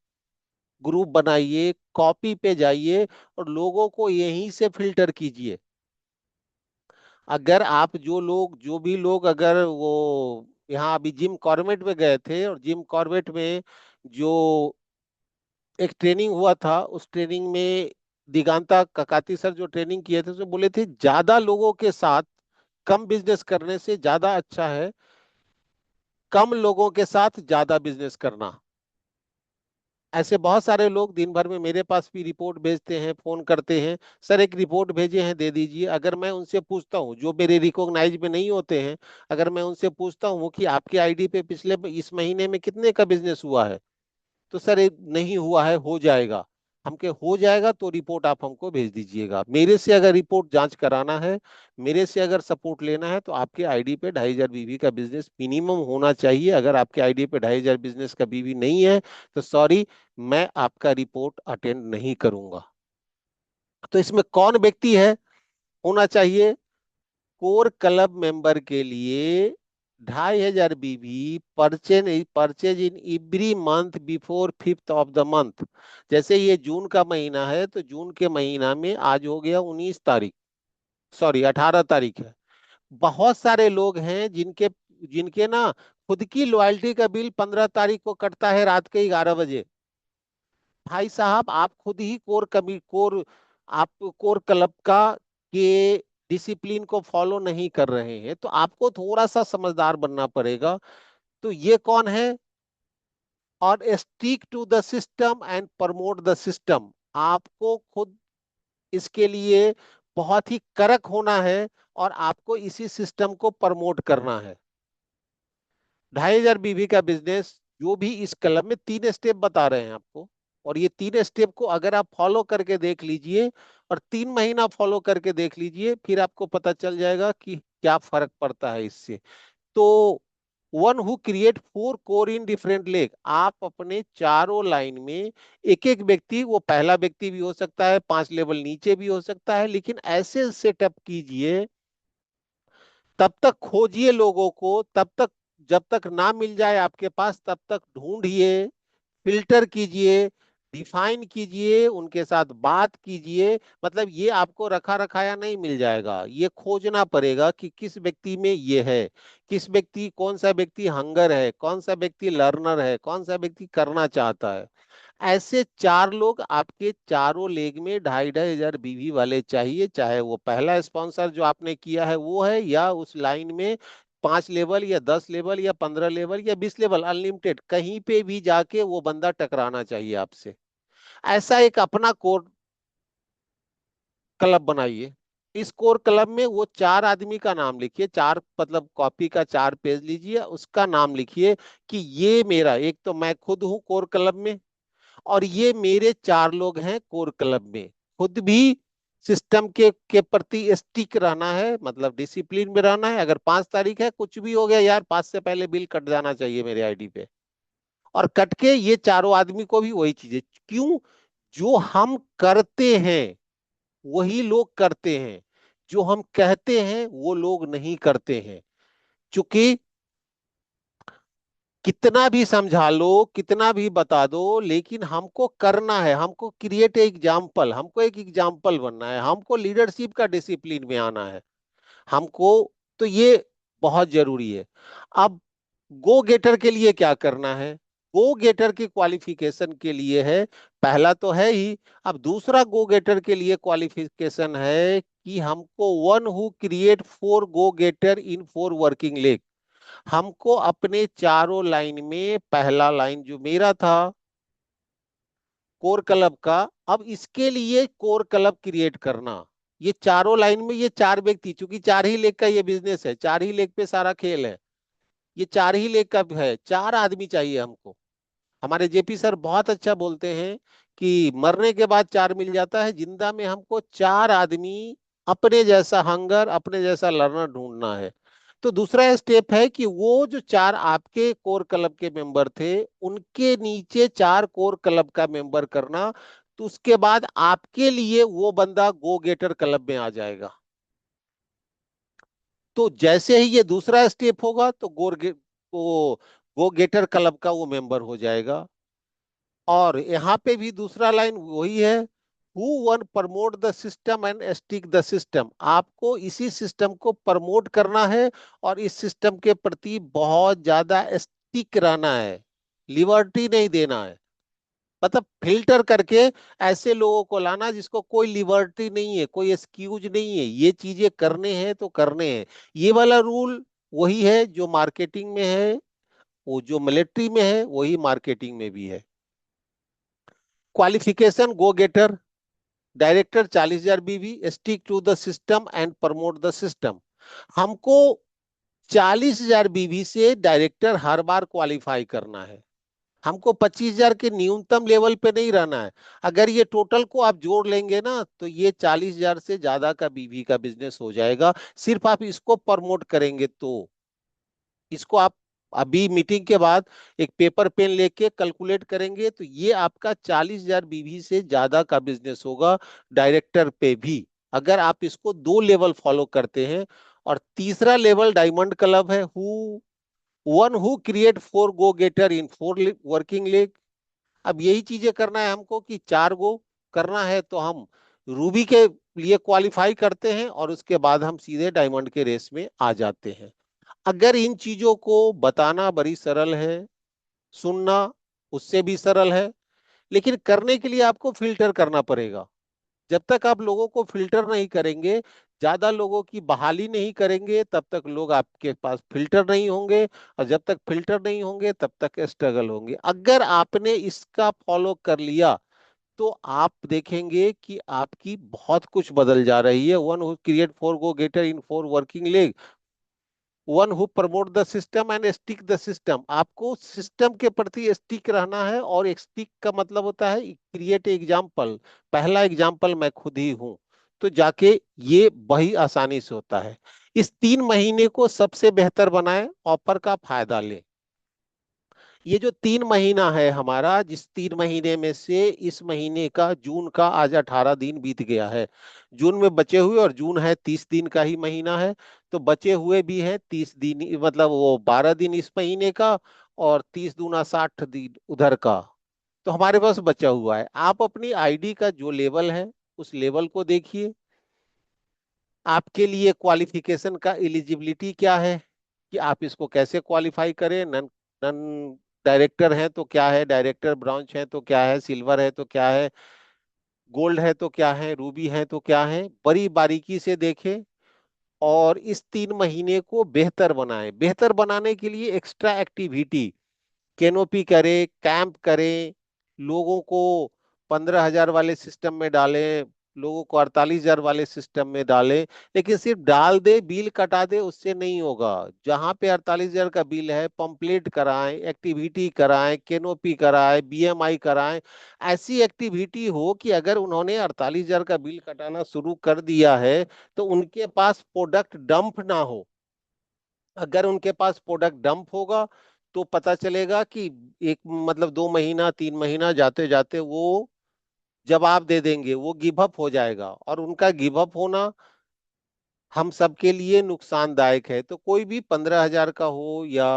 ग्रुप बनाइए, कॉपी पे जाइए और लोगों को यहीं से फिल्टर कीजिए। अगर आप जो भी लोग अगर वो यहाँ अभी जिम कॉर्बेट में गए थे और जिम कॉर्बेट में जो एक ट्रेनिंग हुआ था, उस ट्रेनिंग में दिगांता ककाती सर जो ट्रेनिंग किए थे उसमें बोले थे ज्यादा लोगों के साथ कम बिजनेस करने से ज्यादा अच्छा है कम लोगों के साथ ज्यादा बिजनेस करना। ऐसे बहुत सारे लोग दिन भर में मेरे पास भी रिपोर्ट भेजते हैं, फोन करते हैं, सर एक रिपोर्ट भेजे हैं दे दीजिए। अगर मैं उनसे पूछता हूँ जो मेरे रिकॉग्नाइज में नहीं होते हैं, अगर मैं उनसे पूछता हूँ कि आपके आईडी पे पिछले इस महीने में कितने का बिजनेस हुआ है, तो सर एक नहीं हुआ है, हो जाएगा। हम के हो जाएगा तो रिपोर्ट आप हमको भेज दीजिएगा। मेरे से अगर रिपोर्ट जांच कराना है, मेरे से अगर सपोर्ट लेना है, तो आपके आईडी पे 2,500 बीवी का बिजनेस मिनिमम होना चाहिए। अगर आपके आईडी पे 2,500 बिजनेस का बीवी नहीं है, तो सॉरी, मैं आपका रिपोर्ट अटेंड नहीं करूंगा। तो इसमें कौन व्यक्ति है होना चाहिए? कोर क्लब मेंबर के लिए 2,500 बीवी purchase in every month before 5th of the month. जैसे ये जून का महीना है, तो जून के महीना में आज हो गया 19 तारीख, सॉरी 18 तारीख है। बहुत सारे लोग हैं जिनके जिनके ना खुद की लॉयल्टी का बिल 15 तारीख को कटता है रात के 11 बजे। भाई साहब, आप खुद ही आप कोर क्लब का के डिसिप्लिन को फॉलो नहीं कर रहे हैं, तो आपको थोड़ा सा समझदार बनना पड़ेगा। तो ये कौन है? और stick to the system and promote the system. आपको खुद इसके लिए बहुत ही कड़क होना है और आपको इसी सिस्टम को प्रमोट करना है। 2,500 बीवी का बिजनेस जो भी इस कलम में 3 स्टेप बता रहे हैं आपको, और ये 3 स्टेप को अगर आप फॉलो करके देख लीजिए और 3 महीना फॉलो करके देख लीजिए, फिर आपको पता चल जाएगा कि क्या फर्क पड़ता है इससे। तो one who create 4 core in different leg, आप अपने चारों लाइन में एक एक व्यक्ति, वो पहला व्यक्ति भी हो सकता है, 5 लेवल नीचे भी हो सकता है, लेकिन ऐसे सेटअप कीजिए, तब तक खोजिए लोगों को, तब तक जब तक ना मिल जाए आपके पास, तब तक ढूंढिए, फिल्टर कीजिए, डिफाइन कीजिए, उनके साथ बात कीजिए। मतलब ये आपको रखा रखाया नहीं मिल जाएगा, ये खोजना पड़ेगा कि किस व्यक्ति में ये है, किस व्यक्ति, कौन सा व्यक्ति हंगर है, कौन सा व्यक्ति लर्नर है, कौन सा व्यक्ति करना चाहता है। ऐसे 4 लोग आपके चारों लेग में 2,500 बीवी वाले चाहिए, चाहे वो पहला स्पॉन्सर जो आपने किया है वो है, या उस लाइन में 5 लेवल या 10 लेवल या 15 लेवल या 20 लेवल अनलिमिटेड कहीं पे भी जाके वो बंदा टकराना चाहिए आपसे। ऐसा एक अपना कोर क्लब बनाइए। इस कोर क्लब में वो 4 आदमी का नाम लिखिए, चार मतलब कॉपी का 4 पेज लीजिए, उसका नाम लिखिए कि ये मेरा, एक तो मैं खुद हूं कोर क्लब में, और ये मेरे 4 लोग हैं कोर क्लब में। खुद भी सिस्टम के प्रति स्टिक रहना है, मतलब डिसिप्लिन में रहना है। अगर 5 तारीख है, कुछ भी हो गया यार, 5 से पहले बिल कट जाना चाहिए मेरे आईडी पे। और कट के ये चारों आदमी को भी वही चीजें, क्यों? जो हम करते हैं वही लोग करते हैं, जो हम कहते हैं वो लोग नहीं करते हैं। चूंकि कितना भी समझा लो, कितना भी बता दो, लेकिन हमको करना है, हमको क्रिएट एग्जाम्पल, हमको एक एग्जाम्पल बनना है, हमको लीडरशिप का डिसिप्लिन में आना है हमको। तो ये बहुत जरूरी है। अब गो गेटर के लिए क्या करना है? गो गेटर की क्वालिफिकेशन के लिए है, पहला तो है ही। अब दूसरा गो गेटर के लिए क्वालिफिकेशन है कि हमको one who create 4 go getter in 4 working leg. हमको अपने चारों लाइन में पहला लाइन जो मेरा था कोर क्लब का, अब इसके लिए कोर क्लब क्रिएट करना। ये चारों लाइन में ये 4 व्यक्ति, चूंकि 4 ही लेग का ये बिजनेस है, 4 ही लेग पे सारा खेल है, ये 4 ही लेग का है, 4 आदमी चाहिए हमको। हमारे जेपी सर बहुत अच्छा बोलते हैं कि मरने के बाद 4 मिल जाता है, जिंदा में हमको 4 आदमी अपने जैसा हंगर, अपने जैसा लर्नर ढूंढना है। तो दूसरा स्टेप है कि वो जो 4 आपके कोर क्लब के मेंबर थे, उनके नीचे 4 कोर क्लब का मेंबर करना। तो उसके बाद आपके लिए वो बंदा गो गेटर क्लब में आ जाएगा। तो जैसे ही ये दूसरा स्टेप होगा, तो वो गो गेटर क्लब का वो मेंबर हो जाएगा। और यहाँ पे भी दूसरा लाइन वही है, who one promote the system and stick the system. आपको इसी सिस्टम को प्रमोट करना है और इस सिस्टम के प्रति बहुत ज्यादा स्टिक रहना है, लिबर्टी नहीं देना है। मतलब फिल्टर करके ऐसे लोगों को लाना जिसको कोई लिबर्टी नहीं है, कोई एक्सक्यूज नहीं है, ये चीजें करने हैं तो करने हैं। ये वाला रूल वही है जो मार्केटिंग में है, वो जो मिलिट्री में है वही मार्केटिंग में भी है। Qualification go गेटर, director 40,000 BV, stick to the system and promote the system. हमको 40,000 बीवी से डायरेक्टर हर बार क्वालिफाई करना है। हमको 25,000 के न्यूनतम लेवल पे नहीं रहना है। अगर ये टोटल को आप जोड़ लेंगे ना तो ये 40,000 से ज्यादा का बीवी का बिजनेस हो जाएगा। सिर्फ आप इसको प्रमोट करेंगे तो। इसको आप अभी मीटिंग के बाद एक पेपर पेन लेके कैलकुलेट करेंगे तो ये आपका 40,000 बीवी से ज्यादा का बिजनेस होगा डायरेक्टर पे भी, अगर आप इसको दो लेवल फॉलो करते हैं। और तीसरा लेवल डायमंड क्लब है, who one who create four go getter in four working leg. अब यही चीजें करना है हमको कि चार गो करना है तो हम रूबी के लिए क्वालिफाई करते हैं और उसके बाद हम सीधे डायमंड के रेस में आ जाते हैं। अगर इन चीजों को बताना बड़ी सरल है, सुनना उससे भी सरल है, लेकिन करने के लिए आपको फिल्टर करना पड़ेगा। जब तक आप लोगों को फिल्टर नहीं करेंगे, ज्यादा लोगों की बहाली नहीं करेंगे, तब तक लोग आपके पास फिल्टर नहीं होंगे। और जब तक फिल्टर नहीं होंगे तब तक स्ट्रगल होंगे। अगर आपने इसका फॉलो कर लिया तो आप देखेंगे कि आपकी बहुत कुछ बदल जा रही है। One who create four go getter in four working leg, one who promote the system and stick the system. आपको सिस्टम के प्रति स्टिक रहना है, और एक स्टिक का मतलब होता है क्रिएट एग्जाम्पल। पहला एग्जाम्पल मैं खुद ही हूं, तो जाके ये वही आसानी से होता है। इस 3 महीने को सबसे बेहतर बनाए, ऑफर का फायदा ले। ये जो 3 महीना है हमारा, जिस 3 महीने में से इस महीने का जून का आज 18 दिन बीत गया है। जून में बचे हुए, और जून है 30 दिन का ही महीना है, तो बचे हुए भी है 30 दिन, मतलब वो 12 दिन इस महीने का, और 30 दूना 60 दिन उधर का। तो हमारे पास बचा हुआ है। आप अपनी आईडी का जो लेवल है उस लेवल को देखिए। आपके लिए क्वालिफिकेशन का एलिजिबिलिटी क्या है, कि आप इसको कैसे क्वालिफाई करें। नन नन डायरेक्टर हैं तो क्या है, डायरेक्टर ब्रांच है तो क्या है, सिल्वर है तो क्या है, गोल्ड है तो क्या है, रूबी है तो क्या है, बड़ी बारीकी से देखें। और इस 3 महीने को बेहतर बनाएं। बेहतर बनाने के लिए एक्स्ट्रा एक्टिविटी, कैनोपी करें, कैंप करें, लोगों को 15,000 वाले सिस्टम में डालें, लोगों को 48,000 वाले सिस्टम में डालें। लेकिन सिर्फ डाल दे बिल कटा दे उससे नहीं होगा। जहां पे 48,000 का बिल है, पंपलेट कराएं, एक्टिविटी कराएं, कैनोपी कराएं, बीएमआई कराएं। ऐसी एक्टिविटी हो कि अगर उन्होंने 48,000 का बिल कटाना शुरू कर दिया है तो उनके पास प्रोडक्ट डंप ना हो। अगर उनके पास प्रोडक्ट डंप होगा तो पता चलेगा कि एक मतलब 2 महीना 3 महीना जाते जाते वो जवाब दे देंगे, वो गिव अप हो जाएगा। और उनका गिव अप होना हम सबके लिए नुकसानदायक है। तो कोई भी 15,000 का हो या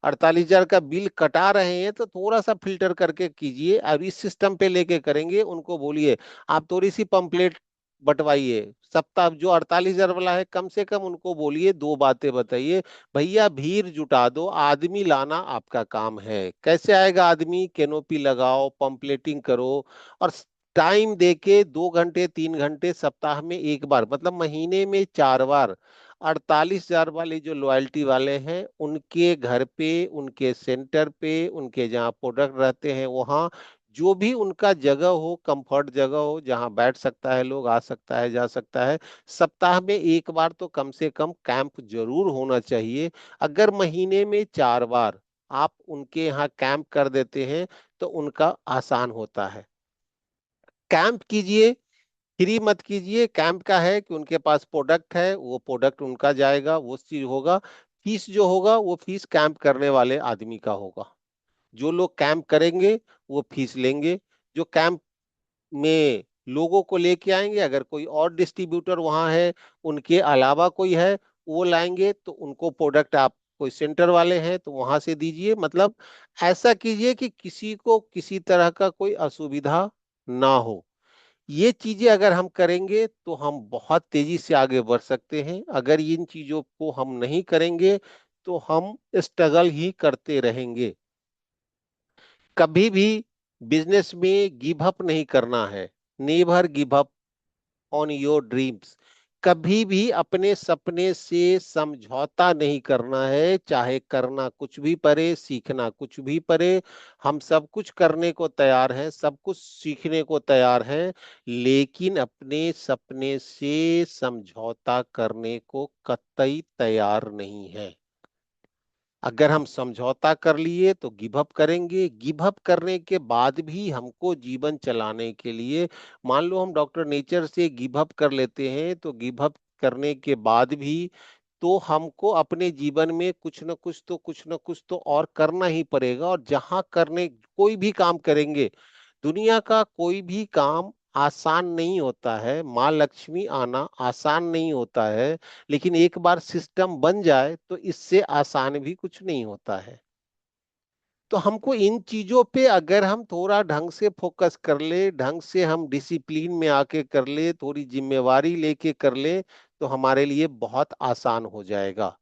48,000 का बिल कटा रहे हैं तो थोड़ा सा फिल्टर करके कीजिए। अब इस सिस्टम पे लेके करेंगे, उनको बोलिए आप थोड़ी सी पंपलेट बंटवाइए। सप्ताह जो 48,000 वाला है, कम से कम उनको बोलिए 2 बातें बताइए। भैया भीड़ जुटा दो, आदमी लाना आपका काम है। कैसे आएगा आदमी, कैनोपी लगाओ, पंपलेटिंग करो, और टाइम देके 2 घंटे 3 घंटे सप्ताह में एक बार, मतलब महीने में 4 बार 48,000 वाले जो लॉयल्टी वाले हैं उनके घर पे, उनके सेंटर पे, उनके जहाँ प्रोडक्ट रहते हैं वहाँ, जो भी उनका जगह हो, कंफर्ट जगह हो जहाँ बैठ सकता है, लोग आ सकता है, जा सकता है, सप्ताह में एक बार तो कम से कम कैंप जरूर होना चाहिए। अगर महीने में 4 बार आप उनके यहाँ कैंप कर देते हैं तो उनका आसान होता है। कैंप कीजिए, फ्री मत कीजिए। कैंप का है कि उनके पास प्रोडक्ट है, वो प्रोडक्ट उनका जाएगा, वो चीज होगा। फीस जो होगा वो फीस कैंप करने वाले आदमी का होगा। जो लोग कैंप करेंगे वो फीस लेंगे। जो कैंप में लोगों को लेके आएंगे, अगर कोई और डिस्ट्रीब्यूटर वहां है, उनके अलावा कोई है, वो लाएंगे तो उनको प्रोडक्ट आप कोई सेंटर वाले हैं तो वहां से दीजिए। मतलब ऐसा कीजिए कि किसी को किसी तरह का कोई असुविधा ना हो। ये चीजें अगर हम करेंगे तो हम बहुत तेजी से आगे बढ़ सकते हैं। अगर इन चीजों को हम नहीं करेंगे तो हम स्ट्रगल ही करते रहेंगे। कभी भी बिजनेस में गिव अप नहीं करना है। Never give up on your dreams. कभी भी अपने सपने से समझौता नहीं करना है, चाहे करना कुछ भी पड़े, सीखना कुछ भी पड़े। हम सब कुछ करने को तैयार हैं, सब कुछ सीखने को तैयार हैं, लेकिन अपने सपने से समझौता करने को कतई तैयार नहीं है। अगर हम समझौता कर लिए तो गिव अप करेंगे। गिव अप करने के बाद भी हमको जीवन चलाने के लिए, मान लो हम डॉक्टर नेचर से गिव अप कर लेते हैं, तो गिव अप करने के बाद भी तो हमको अपने जीवन में कुछ न कुछ तो और करना ही पड़ेगा। और जहां करने कोई भी काम करेंगे, दुनिया का कोई भी काम आसान नहीं होता है, माँ लक्ष्मी आना आसान नहीं होता है, लेकिन एक बार सिस्टम बन जाए तो इससे आसान भी कुछ नहीं होता है। तो हमको इन चीजों पे अगर हम थोड़ा ढंग से फोकस कर ले, ढंग से हम डिसिप्लिन में आके कर ले, थोड़ी जिम्मेवारी लेके कर ले, तो हमारे लिए बहुत आसान हो जाएगा।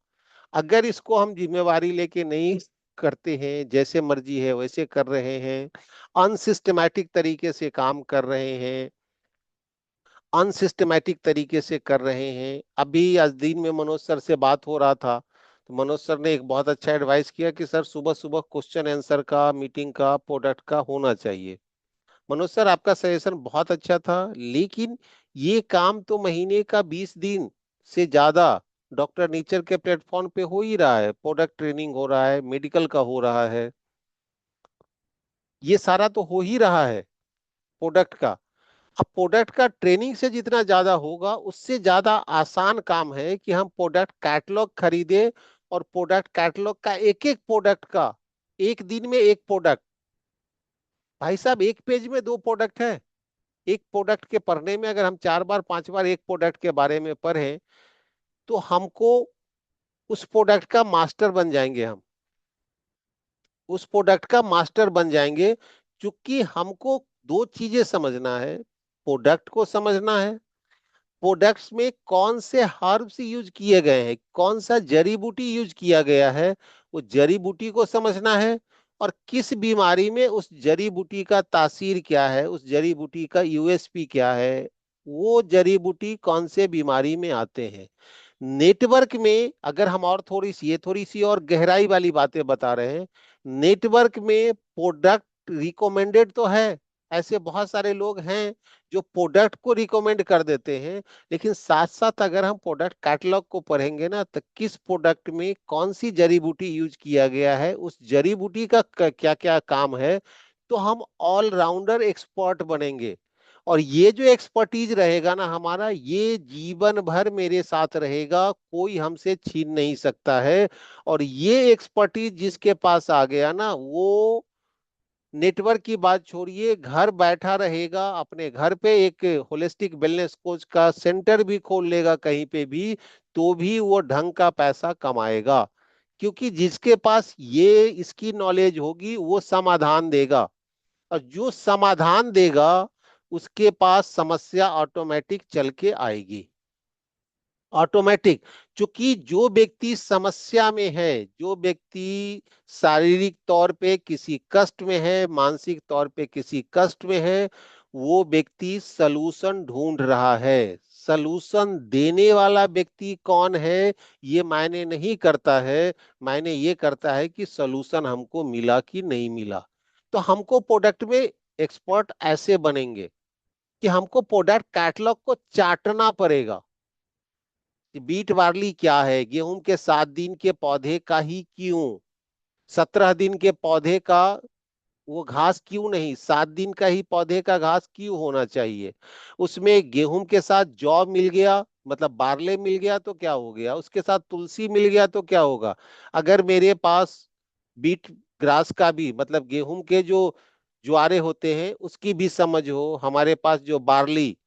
अगर इसको हम जिम्मेवारी लेके नहीं करते हैं, जैसे मर्जी है वैसे कर रहे हैं, अनसिस्टमैटिक तरीके से काम कर रहे हैं, अनसिस्टमैटिक तरीके से कर रहे हैं। अभी आज दिन में मनोज सर से बात हो रहा था, तो मनोज सर ने एक बहुत अच्छा एडवाइस किया कि सर सुबह सुबह क्वेश्चन आंसर का, मीटिंग का, प्रोडक्ट का होना चाहिए। मनोज सर आपका सजेशन बहुत अच्छा था, लेकिन ये काम तो महीने का 20 दिन से ज्यादा डॉक्टर नेचर के प्लेटफॉर्म पे हो ही रहा है। प्रोडक्ट ट्रेनिंग हो रहा है, मेडिकल का हो रहा है, ये सारा तो हो ही रहा है प्रोडक्ट का। अब प्रोडक्ट का ट्रेनिंग से जितना ज्यादा होगा, उससे ज्यादा आसान काम है कि हम प्रोडक्ट कैटलॉग खरीदे, और प्रोडक्ट कैटलॉग का एक एक प्रोडक्ट का, एक दिन में एक प्रोडक्ट। भाई साहब, एक पेज में 2 प्रोडक्ट है। एक प्रोडक्ट के पढ़ने में अगर हम 4 बार 5 बार एक प्रोडक्ट के बारे में पढ़ें, तो हमको उस प्रोडक्ट का मास्टर बन जाएंगे हम। उस प्रोडक्ट का मास्टर बन जाएंगे, क्योंकि हमको 2 चीजें समझना है। प्रोडक्ट को समझना है, प्रोडक्ट्स में कौन से हर्ब्स यूज किए गए हैं, कौन सा जड़ी बूटी यूज किया गया है, वो जड़ी बूटी को समझना है। और किस बीमारी में उस जड़ी बूटी का तासीर क्या है, उस जड़ी बूटी का यूएसपी क्या है, वो जड़ी बूटी कौन से बीमारी में आते हैं। नेटवर्क में अगर हम और थोड़ी सी, ये थोड़ी सी और गहराई वाली बातें बता रहे हैं, नेटवर्क में प्रोडक्ट रिकमेंडेड तो है, ऐसे बहुत सारे लोग हैं जो प्रोडक्ट को रिकमेंड कर देते हैं, लेकिन साथ साथ अगर हम प्रोडक्ट कैटलॉग को पढ़ेंगे ना, तो किस प्रोडक्ट में कौन सी जड़ी बूटी यूज किया गया है, उस जड़ी बूटी का क्या क्या काम है, तो हम ऑलराउंडर एक्सपर्ट बनेंगे। और ये जो एक्सपर्टीज रहेगा ना हमारा, ये जीवन भर मेरे साथ रहेगा, कोई हमसे छीन नहीं सकता है। और ये एक्सपर्टीज जिसके पास आ गया ना, वो नेटवर्क की बात छोड़िए, घर बैठा रहेगा, अपने घर पे एक होलिस्टिक वेलनेस कोच का सेंटर भी खोल लेगा कहीं पे भी, तो भी वो ढंग का पैसा कमाएगा। क्योंकि जिसके पास ये इसकी नॉलेज होगी, वो समाधान देगा, और जो समाधान देगा उसके पास समस्या ऑटोमेटिक चल के आएगी, ऑटोमेटिक। क्योंकि जो व्यक्ति समस्या में है, जो व्यक्ति शारीरिक तौर पे किसी कष्ट में है, मानसिक तौर पे किसी कष्ट में है, वो व्यक्ति सलूशन ढूंढ रहा है। सलूशन देने वाला व्यक्ति कौन है, ये मायने नहीं करता है, मायने ये करता है कि सलूशन हमको मिला कि नहीं मिला। तो हमको प्रोडक्ट में एक्सपर्ट ऐसे बनेंगे कि हमको प्रोडक्ट कैटलॉग को चाटना पड़ेगा कि बीट बार्ली क्या है, गेहूं के 7 दिन के पौधे का ही क्यों, 17 दिन के पौधे का वो घास क्यों नहीं, 7 दिन का ही पौधे का घास क्यों होना चाहिए। उसमें गेहूं के साथ जौ मिल गया, मतलब बारले मिल गया तो क्या हो गया, उसके साथ तुलसी मिल गया तो क्या होगा। अगर मेरे पास बीट ग्रास का भी, मतलब गेहूं के जो ज्वारे होते हैं उसकी भी समझ हो, हमारे पास जो बार्ली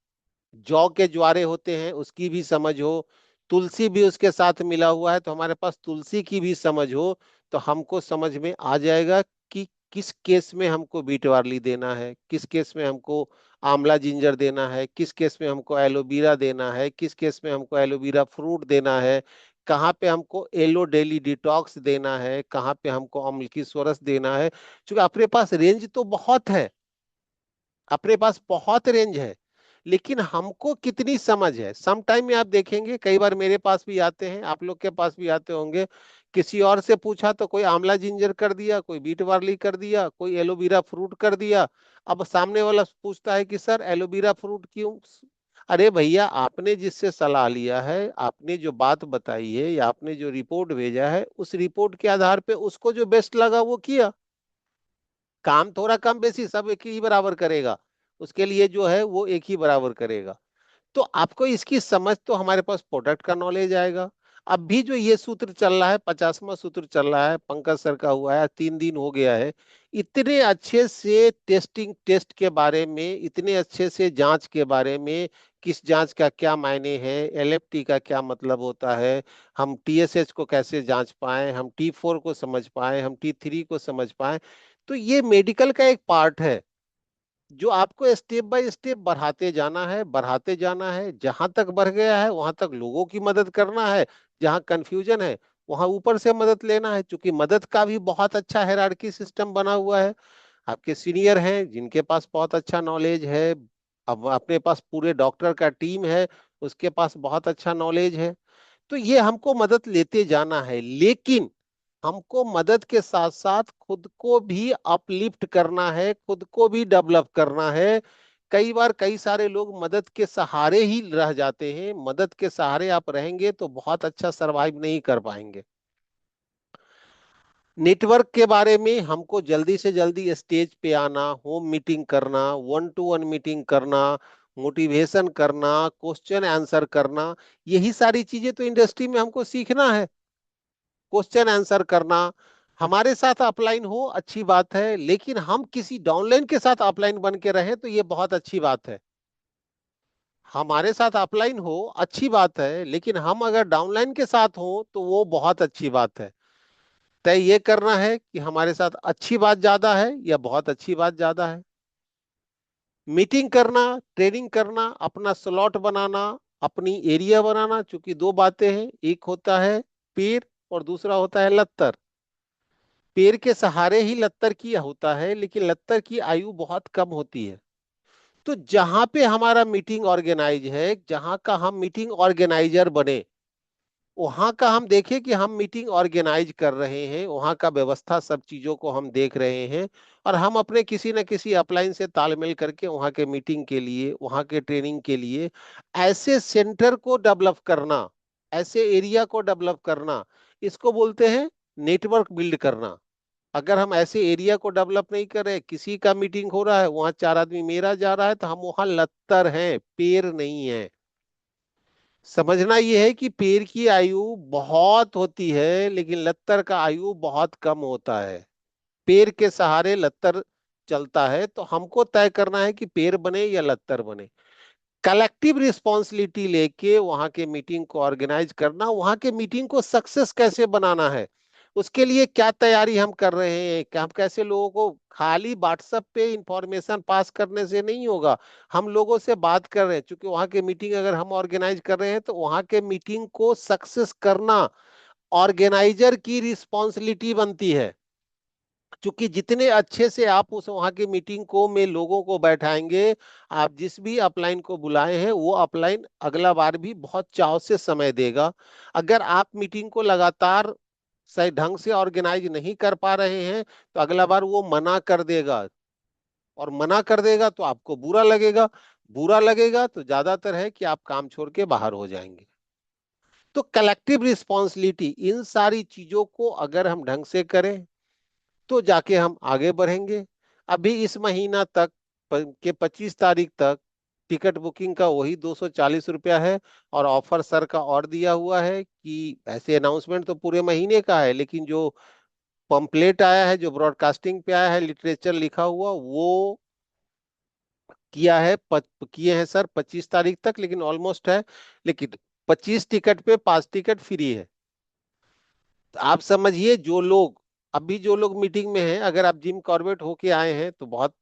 जौ के ज्वारे होते हैं उसकी भी समझ हो, तुलसी भी उसके साथ मिला हुआ है तो हमारे पास तुलसी की भी समझ हो, तो हमको समझ में आ जाएगा कि किस केस में हमको बीट वार्ली देना है, किस केस में हमको आंवला जिंजर देना है, किस केस में हमको एलोवेरा देना है, किस केस में हमको एलोवेरा फ्रूट देना है, कहाँ पे हमको एलो डेली डिटॉक्स देना है, कहाँ पे हमको अम्ल की सोरस देना है। क्योंकि अपने पास रेंज तो बहुत है, अपने पास बहुत रेंज है, लेकिन हमको कितनी समझ है। सम टाइम में आप देखेंगे, कई बार मेरे पास भी आते हैं, आप लोग के पास भी आते होंगे, किसी और से पूछा तो कोई आंवला जिंजर कर दिया, कोई बीट बार्ली कर दिया, कोई एलोवेरा फ्रूट कर दिया। अब सामने वाला पूछता है कि सर एलोवेरा फ्रूट क्यों? अरे भैया, आपने जिससे सलाह लिया है, आपने जो बात बताई है या आपने जो रिपोर्ट भेजा है, उस रिपोर्ट के आधार पे उसको जो बेस्ट लगा वो किया। काम थोड़ा कम बेसी सब एक ही बराबर करेगा, उसके लिए जो है वो एक ही बराबर करेगा। तो आपको इसकी समझ, तो हमारे पास प्रोडक्ट का नॉलेज आएगा। अब भी जो ये सूत्र चल रहा है, 50वां सूत्र चल रहा है, पंकज सर का हुआ है, 3 दिन हो गया है, इतने अच्छे से टेस्टिंग, टेस्ट के बारे में, इतने अच्छे से जांच के बारे में, किस जांच का क्या मायने है, एलएफटी का क्या मतलब होता है, हम टीएसएच को कैसे जांच पाए, हम T4 को समझ पाए, हम T3 को समझ पाए। तो ये मेडिकल का एक पार्ट है जो आपको स्टेप बाय स्टेप बढ़ाते जाना है, बढ़ाते जाना है। जहां तक बढ़ गया है वहां तक लोगों की मदद करना है, जहां कंफ्यूजन है वहां ऊपर से मदद लेना है, क्योंकि मदद का भी बहुत अच्छा हायरार्की सिस्टम बना हुआ है। आपके सीनियर हैं जिनके पास बहुत अच्छा नॉलेज है, अब अपने पास पूरे डॉक्टर का टीम है, उसके पास बहुत अच्छा नॉलेज है। तो ये हमको मदद लेते जाना है, लेकिन हमको मदद के साथ साथ खुद को भी अपलिफ्ट करना है, खुद को भी डेवलप करना है। कई बार कई सारे लोग मदद के सहारे ही रह जाते हैं, मदद के सहारे आप रहेंगे तो बहुत अच्छा सरवाइव नहीं कर पाएंगे। नेटवर्क के बारे में हमको जल्दी से जल्दी स्टेज पे आना, होम मीटिंग करना, 1-to-1 मीटिंग करना, मोटिवेशन करना, क्वेश्चन आंसर करना, यही सारी चीजें तो इंडस्ट्री में हमको सीखना है। क्वेश्चन आंसर करना, हमारे साथ अपलाइन हो अच्छी बात है, लेकिन हम किसी डाउनलाइन के साथ अपलाइन बन के रहें तो ये बहुत अच्छी बात है। हमारे साथ अपलाइन हो अच्छी बात है, लेकिन हम अगर डाउनलाइन के साथ हो तो वो बहुत अच्छी बात है। तय ये करना है कि हमारे साथ अच्छी बात ज्यादा है या बहुत अच्छी बात ज्यादा है। मीटिंग करना, ट्रेनिंग करना, अपना स्लॉट बनाना, अपनी एरिया बनाना, चूंकि दो बातें हैं, एक होता है पीर और दूसरा होता है लत्तर। पेड़ के सहारे ही लत्तर की होता है, लेकिन लत्तर की आयु बहुत कम होती है। तो जहां पे हमारा मीटिंग ऑर्गेनाइज है, जहां का हम मीटिंग ऑर्गेनाइजर बने, वहां का हम देखें कि हम मीटिंग ऑर्गेनाइज कर रहे हैं, वहां का व्यवस्था, सब चीजों को हम देख रहे हैं, और हम अपने किसी न किसी अपलाइन से तालमेल करके वहां के मीटिंग के लिए, वहां के ट्रेनिंग के लिए ऐसे सेंटर को डेवलप करना, ऐसे एरिया को डेवलप करना, इसको बोलते हैं नेटवर्क बिल्ड करना। अगर हम ऐसे एरिया को डेवलप नहीं कर रहे, किसी का मीटिंग हो रहा है वहां 4 आदमी मेरा जा रहा है, तो हम वहां लत्तर हैं, पेड़ नहीं है। समझना यह है कि पेड़ की आयु बहुत होती है, लेकिन लत्तर का आयु बहुत कम होता है। पेड़ के सहारे लत्तर चलता है, तो हमको तय करना है कि पेड़ बने या लत्तर बने। कलेक्टिव रिस्पॉन्सिबिलिटी लेके वहां के मीटिंग को ऑर्गेनाइज करना, वहां के मीटिंग को सक्सेस कैसे बनाना है, उसके लिए क्या तैयारी हम कर रहे हैं, कि हम कैसे लोगों को, खाली व्हाट्सएप पे इंफॉर्मेशन पास करने से नहीं होगा। हम लोगों से बात कर रहे हैं, क्योंकि वहां के मीटिंग अगर हम ऑर्गेनाइज कर रहे हैं तो वहां के मीटिंग को सक्सेस करना ऑर्गेनाइजर की रिस्पॉन्सिबिलिटी बनती है। क्योंकि जितने अच्छे से आप उस वहां की मीटिंग को में लोगों को बैठाएंगे, आप जिस भी अपलाइन को बुलाए हैं वो अपलाइन अगला बार भी बहुत चाव से समय देगा। अगर आप मीटिंग को लगातार सही ढंग से ऑर्गेनाइज नहीं कर पा रहे हैं तो अगला बार वो मना कर देगा, और मना कर देगा तो आपको बुरा लगेगा, बुरा लगेगा तो ज्यादातर है कि आप काम छोड़ के बाहर हो जाएंगे। तो कलेक्टिव रिस्पॉन्सिबिलिटी, इन सारी चीजों को अगर हम ढंग से करें तो जाके हम आगे बढ़ेंगे। अभी इस महीना तक, के 25 तारीख तक, टिकट बुकिंग का वही 240 रुपया है। और ऑफर सर का और दिया हुआ है कि ऐसे अनाउंसमेंट तो पूरे महीने का है, लेकिन जो पंपलेट आया है, जो ब्रॉडकास्टिंग पे आया है, लिटरेचर लिखा हुआ, वो किया है, किए हैं सर 25 तारीख तक, लेकिन ऑलमोस्ट है। लेकिन 25 टिकट पे 5 टिकट फ्री है। तो आप समझिए, जो लोग, अभी जो लोग मीटिंग में हैं, अगर आप जिम कॉर्बेट होके आए हैं तो बहुत,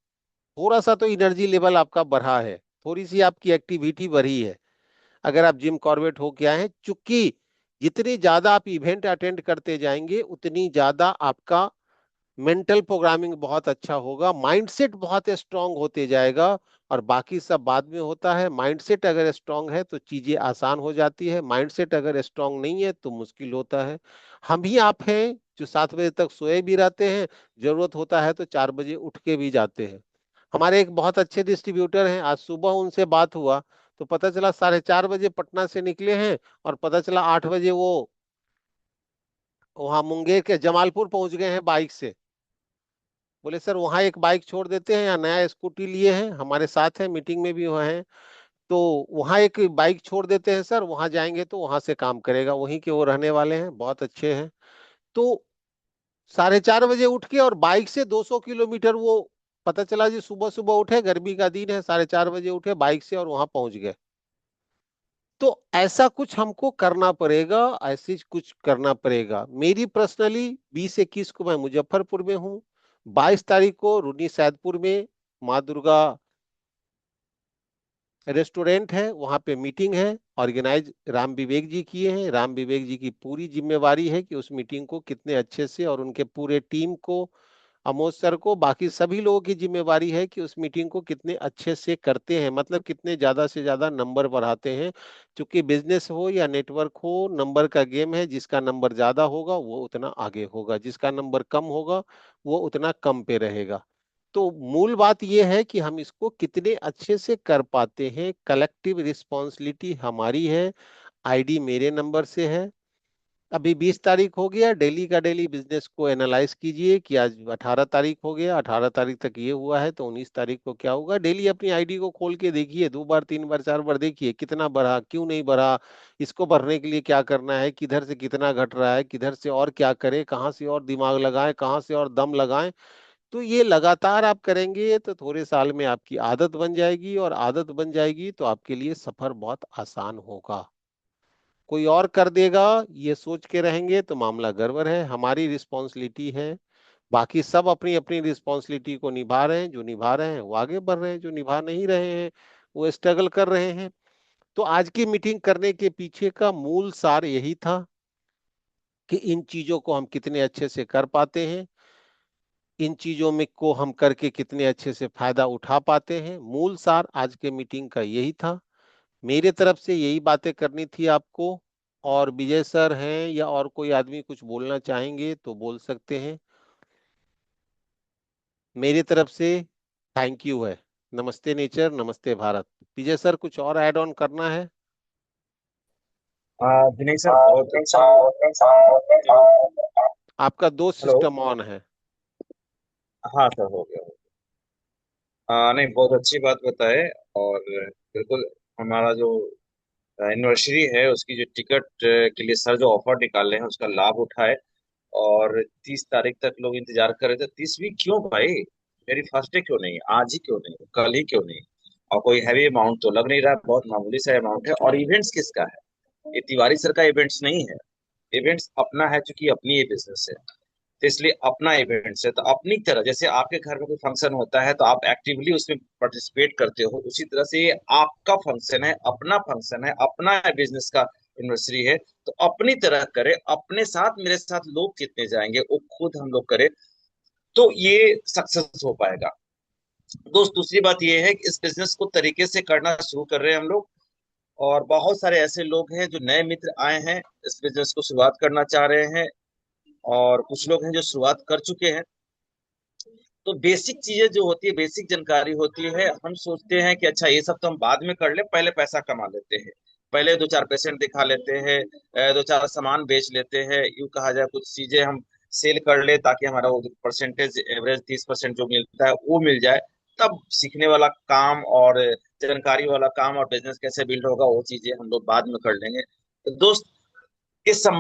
थोड़ा सा तो एनर्जी लेवल आपका बढ़ा है, थोड़ी सी आपकी एक्टिविटी बढ़ी है। अगर आप जिम कॉर्बेट होके आए हैं, चूंकि जितनी ज्यादा आप इवेंट अटेंड करते जाएंगे उतनी ज्यादा आपका मेंटल प्रोग्रामिंग बहुत अच्छा होगा, माइंडसेट बहुत स्ट्रांग होते जाएगा। और बाकी सब बाद में होता है। माइंडसेट अगर स्ट्रांग है तो चीजें आसान हो जाती है, माइंडसेट अगर स्ट्रांग नहीं है तो मुश्किल होता है। हम ही आप हैं जो 7 बजे तक सोए भी रहते हैं, जरूरत होता है तो 4 बजे उठ के भी जाते हैं। हमारे एक बहुत अच्छे डिस्ट्रीब्यूटर हैं, आज सुबह उनसे बात हुआ तो पता चला 4:30 बजे पटना से निकले हैं, और पता चला 8 बजे वो वहां मुंगेर के जमालपुर पहुंच गए हैं बाइक से। बोले सर वहां एक बाइक छोड़ देते हैं, या नया स्कूटी लिए हैं, हमारे साथ है, मीटिंग में भी हुए हैं, तो वहां एक बाइक छोड़ देते हैं सर, वहां जाएंगे तो वहां से काम करेगा, वहीं के वो रहने वाले हैं, बहुत अच्छे हैं। तो 4:30 बजे उठ के और बाइक से 200 किलोमीटर वो, पता चला जी सुबह सुबह उठे, गर्मी का दिन है, 4:30 बजे उठे बाइक से और वहां पहुंच गए। तो ऐसा कुछ हमको करना पड़ेगा, ऐसे कुछ करना पड़ेगा। मेरी पर्सनली 20-21 को मैं मुजफ्फरपुर में हूँ, 22 तारीख को रूनी सैदपुर में माँ दुर्गा रेस्टोरेंट है, वहां पे मीटिंग है, ऑर्गेनाइज राम विवेक जी किए हैं। राम विवेक जी की पूरी जिम्मेवारी है कि उस मीटिंग को कितने अच्छे से, और उनके पूरे टीम को, अमोद सर को, बाकी सभी लोगों की जिम्मेवारी है कि उस मीटिंग को कितने अच्छे से करते हैं, मतलब कितने ज्यादा से ज्यादा नंबर बढ़ाते हैं। क्योंकि बिजनेस हो या नेटवर्क हो, नंबर का गेम है, जिसका नंबर ज्यादा होगा वो उतना आगे होगा, जिसका नंबर कम होगा वो उतना कम पे रहेगा। तो मूल बात यह है कि हम इसको कितने अच्छे से कर पाते हैं, कलेक्टिव रिस्पॉन्सिबिलिटी हमारी है। आईडी मेरे नंबर से है। अभी 20 तारीख हो गया, डेली का डेली बिजनेस को एनालाइज कीजिए कि आज 18 तारीख हो गया, 18 तारीख तक ये हुआ है तो 19 तारीख को क्या होगा। डेली अपनी आईडी को खोल के देखिए, 2 बार 3 बार 4 बार देखिए कितना बढ़ा, क्यों नहीं बढ़ा, इसको बढ़ने के लिए क्या करना है, किधर से कितना घट रहा है, किधर से और क्या करें, कहाँ से और दिमाग लगाएं, कहाँ से और दम लगाएं। तो ये लगातार आप करेंगे तो थोड़े साल में आपकी आदत बन जाएगी, और आदत बन जाएगी तो आपके लिए सफर बहुत आसान होगा। कोई और कर देगा ये सोच के रहेंगे तो मामला गड़बड़ है, हमारी रिस्पॉन्सिबिलिटी है। बाकी सब अपनी अपनी रिस्पॉन्सिबिलिटी को निभा रहे हैं, जो निभा रहे हैं वो आगे बढ़ रहे हैं, जो निभा नहीं रहे हैं वो स्ट्रगल कर रहे हैं। तो आज की मीटिंग करने के पीछे का मूल सार यही था कि इन चीजों को हम कितने अच्छे से कर पाते हैं, इन चीजों में को हम करके कितने अच्छे से फायदा उठा पाते हैं। मूल सार आज के मीटिंग का यही था। मेरे तरफ से यही बातें करनी थी आपको। और विजय सर हैं या और कोई आदमी कुछ बोलना चाहेंगे तो बोल सकते हैं। मेरी तरफ से थैंक यू है। नमस्ते नेचर, नमस्ते भारत। विजय सर कुछ और ऐड ऑन करना है? दिनेश सर बहुत अच्छा। आपका दो हेलो। सिस्टम ऑन है। हाँ सर, हो गया। नहीं, बहुत अच्छी बात बताए। और बिल्कुल, हमारा जो एनिवर्सरी है उसकी जो टिकट के लिए सर जो ऑफर निकाले हैं उसका लाभ उठाए। और 30 तारीख तक लोग इंतजार कर रहे थे, 30वीं क्यों भाई? मेरी फर्स्ट डे क्यों नहीं, आज ही क्यों नहीं, कल ही क्यों नहीं? और कोई हैवी अमाउंट तो लग नहीं रहा, बहुत मामूली सा अमाउंट है। और इवेंट्स किसका है? ये तिवारी सर का इवेंट्स नहीं है। इवेंट्स अपना है, क्योंकि अपनी ये बिजनेस है। तो इसलिए अपना इवेंट्स है, तो अपनी तरह जैसे आपके घर में कोई फंक्शन होता है तो आप एक्टिवली उसमें पार्टिसिपेट करते हो, उसी तरह से ये आपका फंक्शन है, अपना बिजनेस का एनिवर्सरी है। तो अपनी तरह करे, अपने साथ मेरे साथ लोग कितने जाएंगे वो खुद हम लोग करें, तो ये सक्सेस हो पाएगा। दोस्त, दूसरी बात ये है कि इस बिजनेस को तरीके से करना शुरू कर रहे हैं हम लोग। और बहुत सारे ऐसे लोग हैं जो नए मित्र आए हैं, इस बिजनेस को शुरुआत करना चाह रहे हैं। और कुछ लोग हैं जो शुरुआत कर चुके हैं। तो बेसिक चीजें जो होती है, बेसिक जानकारी होती है, हम सोचते हैं कि अच्छा ये सब तो हम बाद में कर ले, पहले पैसा कमा लेते हैं, पहले दो चार पेशेंट दिखा लेते हैं, दो चार सामान बेच लेते हैं, यूं कहा जाए कुछ चीजें हम सेल कर ले, ताकि हमारा वो परसेंटेज एवरेज 30% जो मिलता है वो मिल जाए। तब सीखने वाला काम और जानकारी वाला काम और बिजनेस कैसे बिल्ड होगा वो चीजें हम लोग बाद में कर लेंगे। तो दोस्त, इस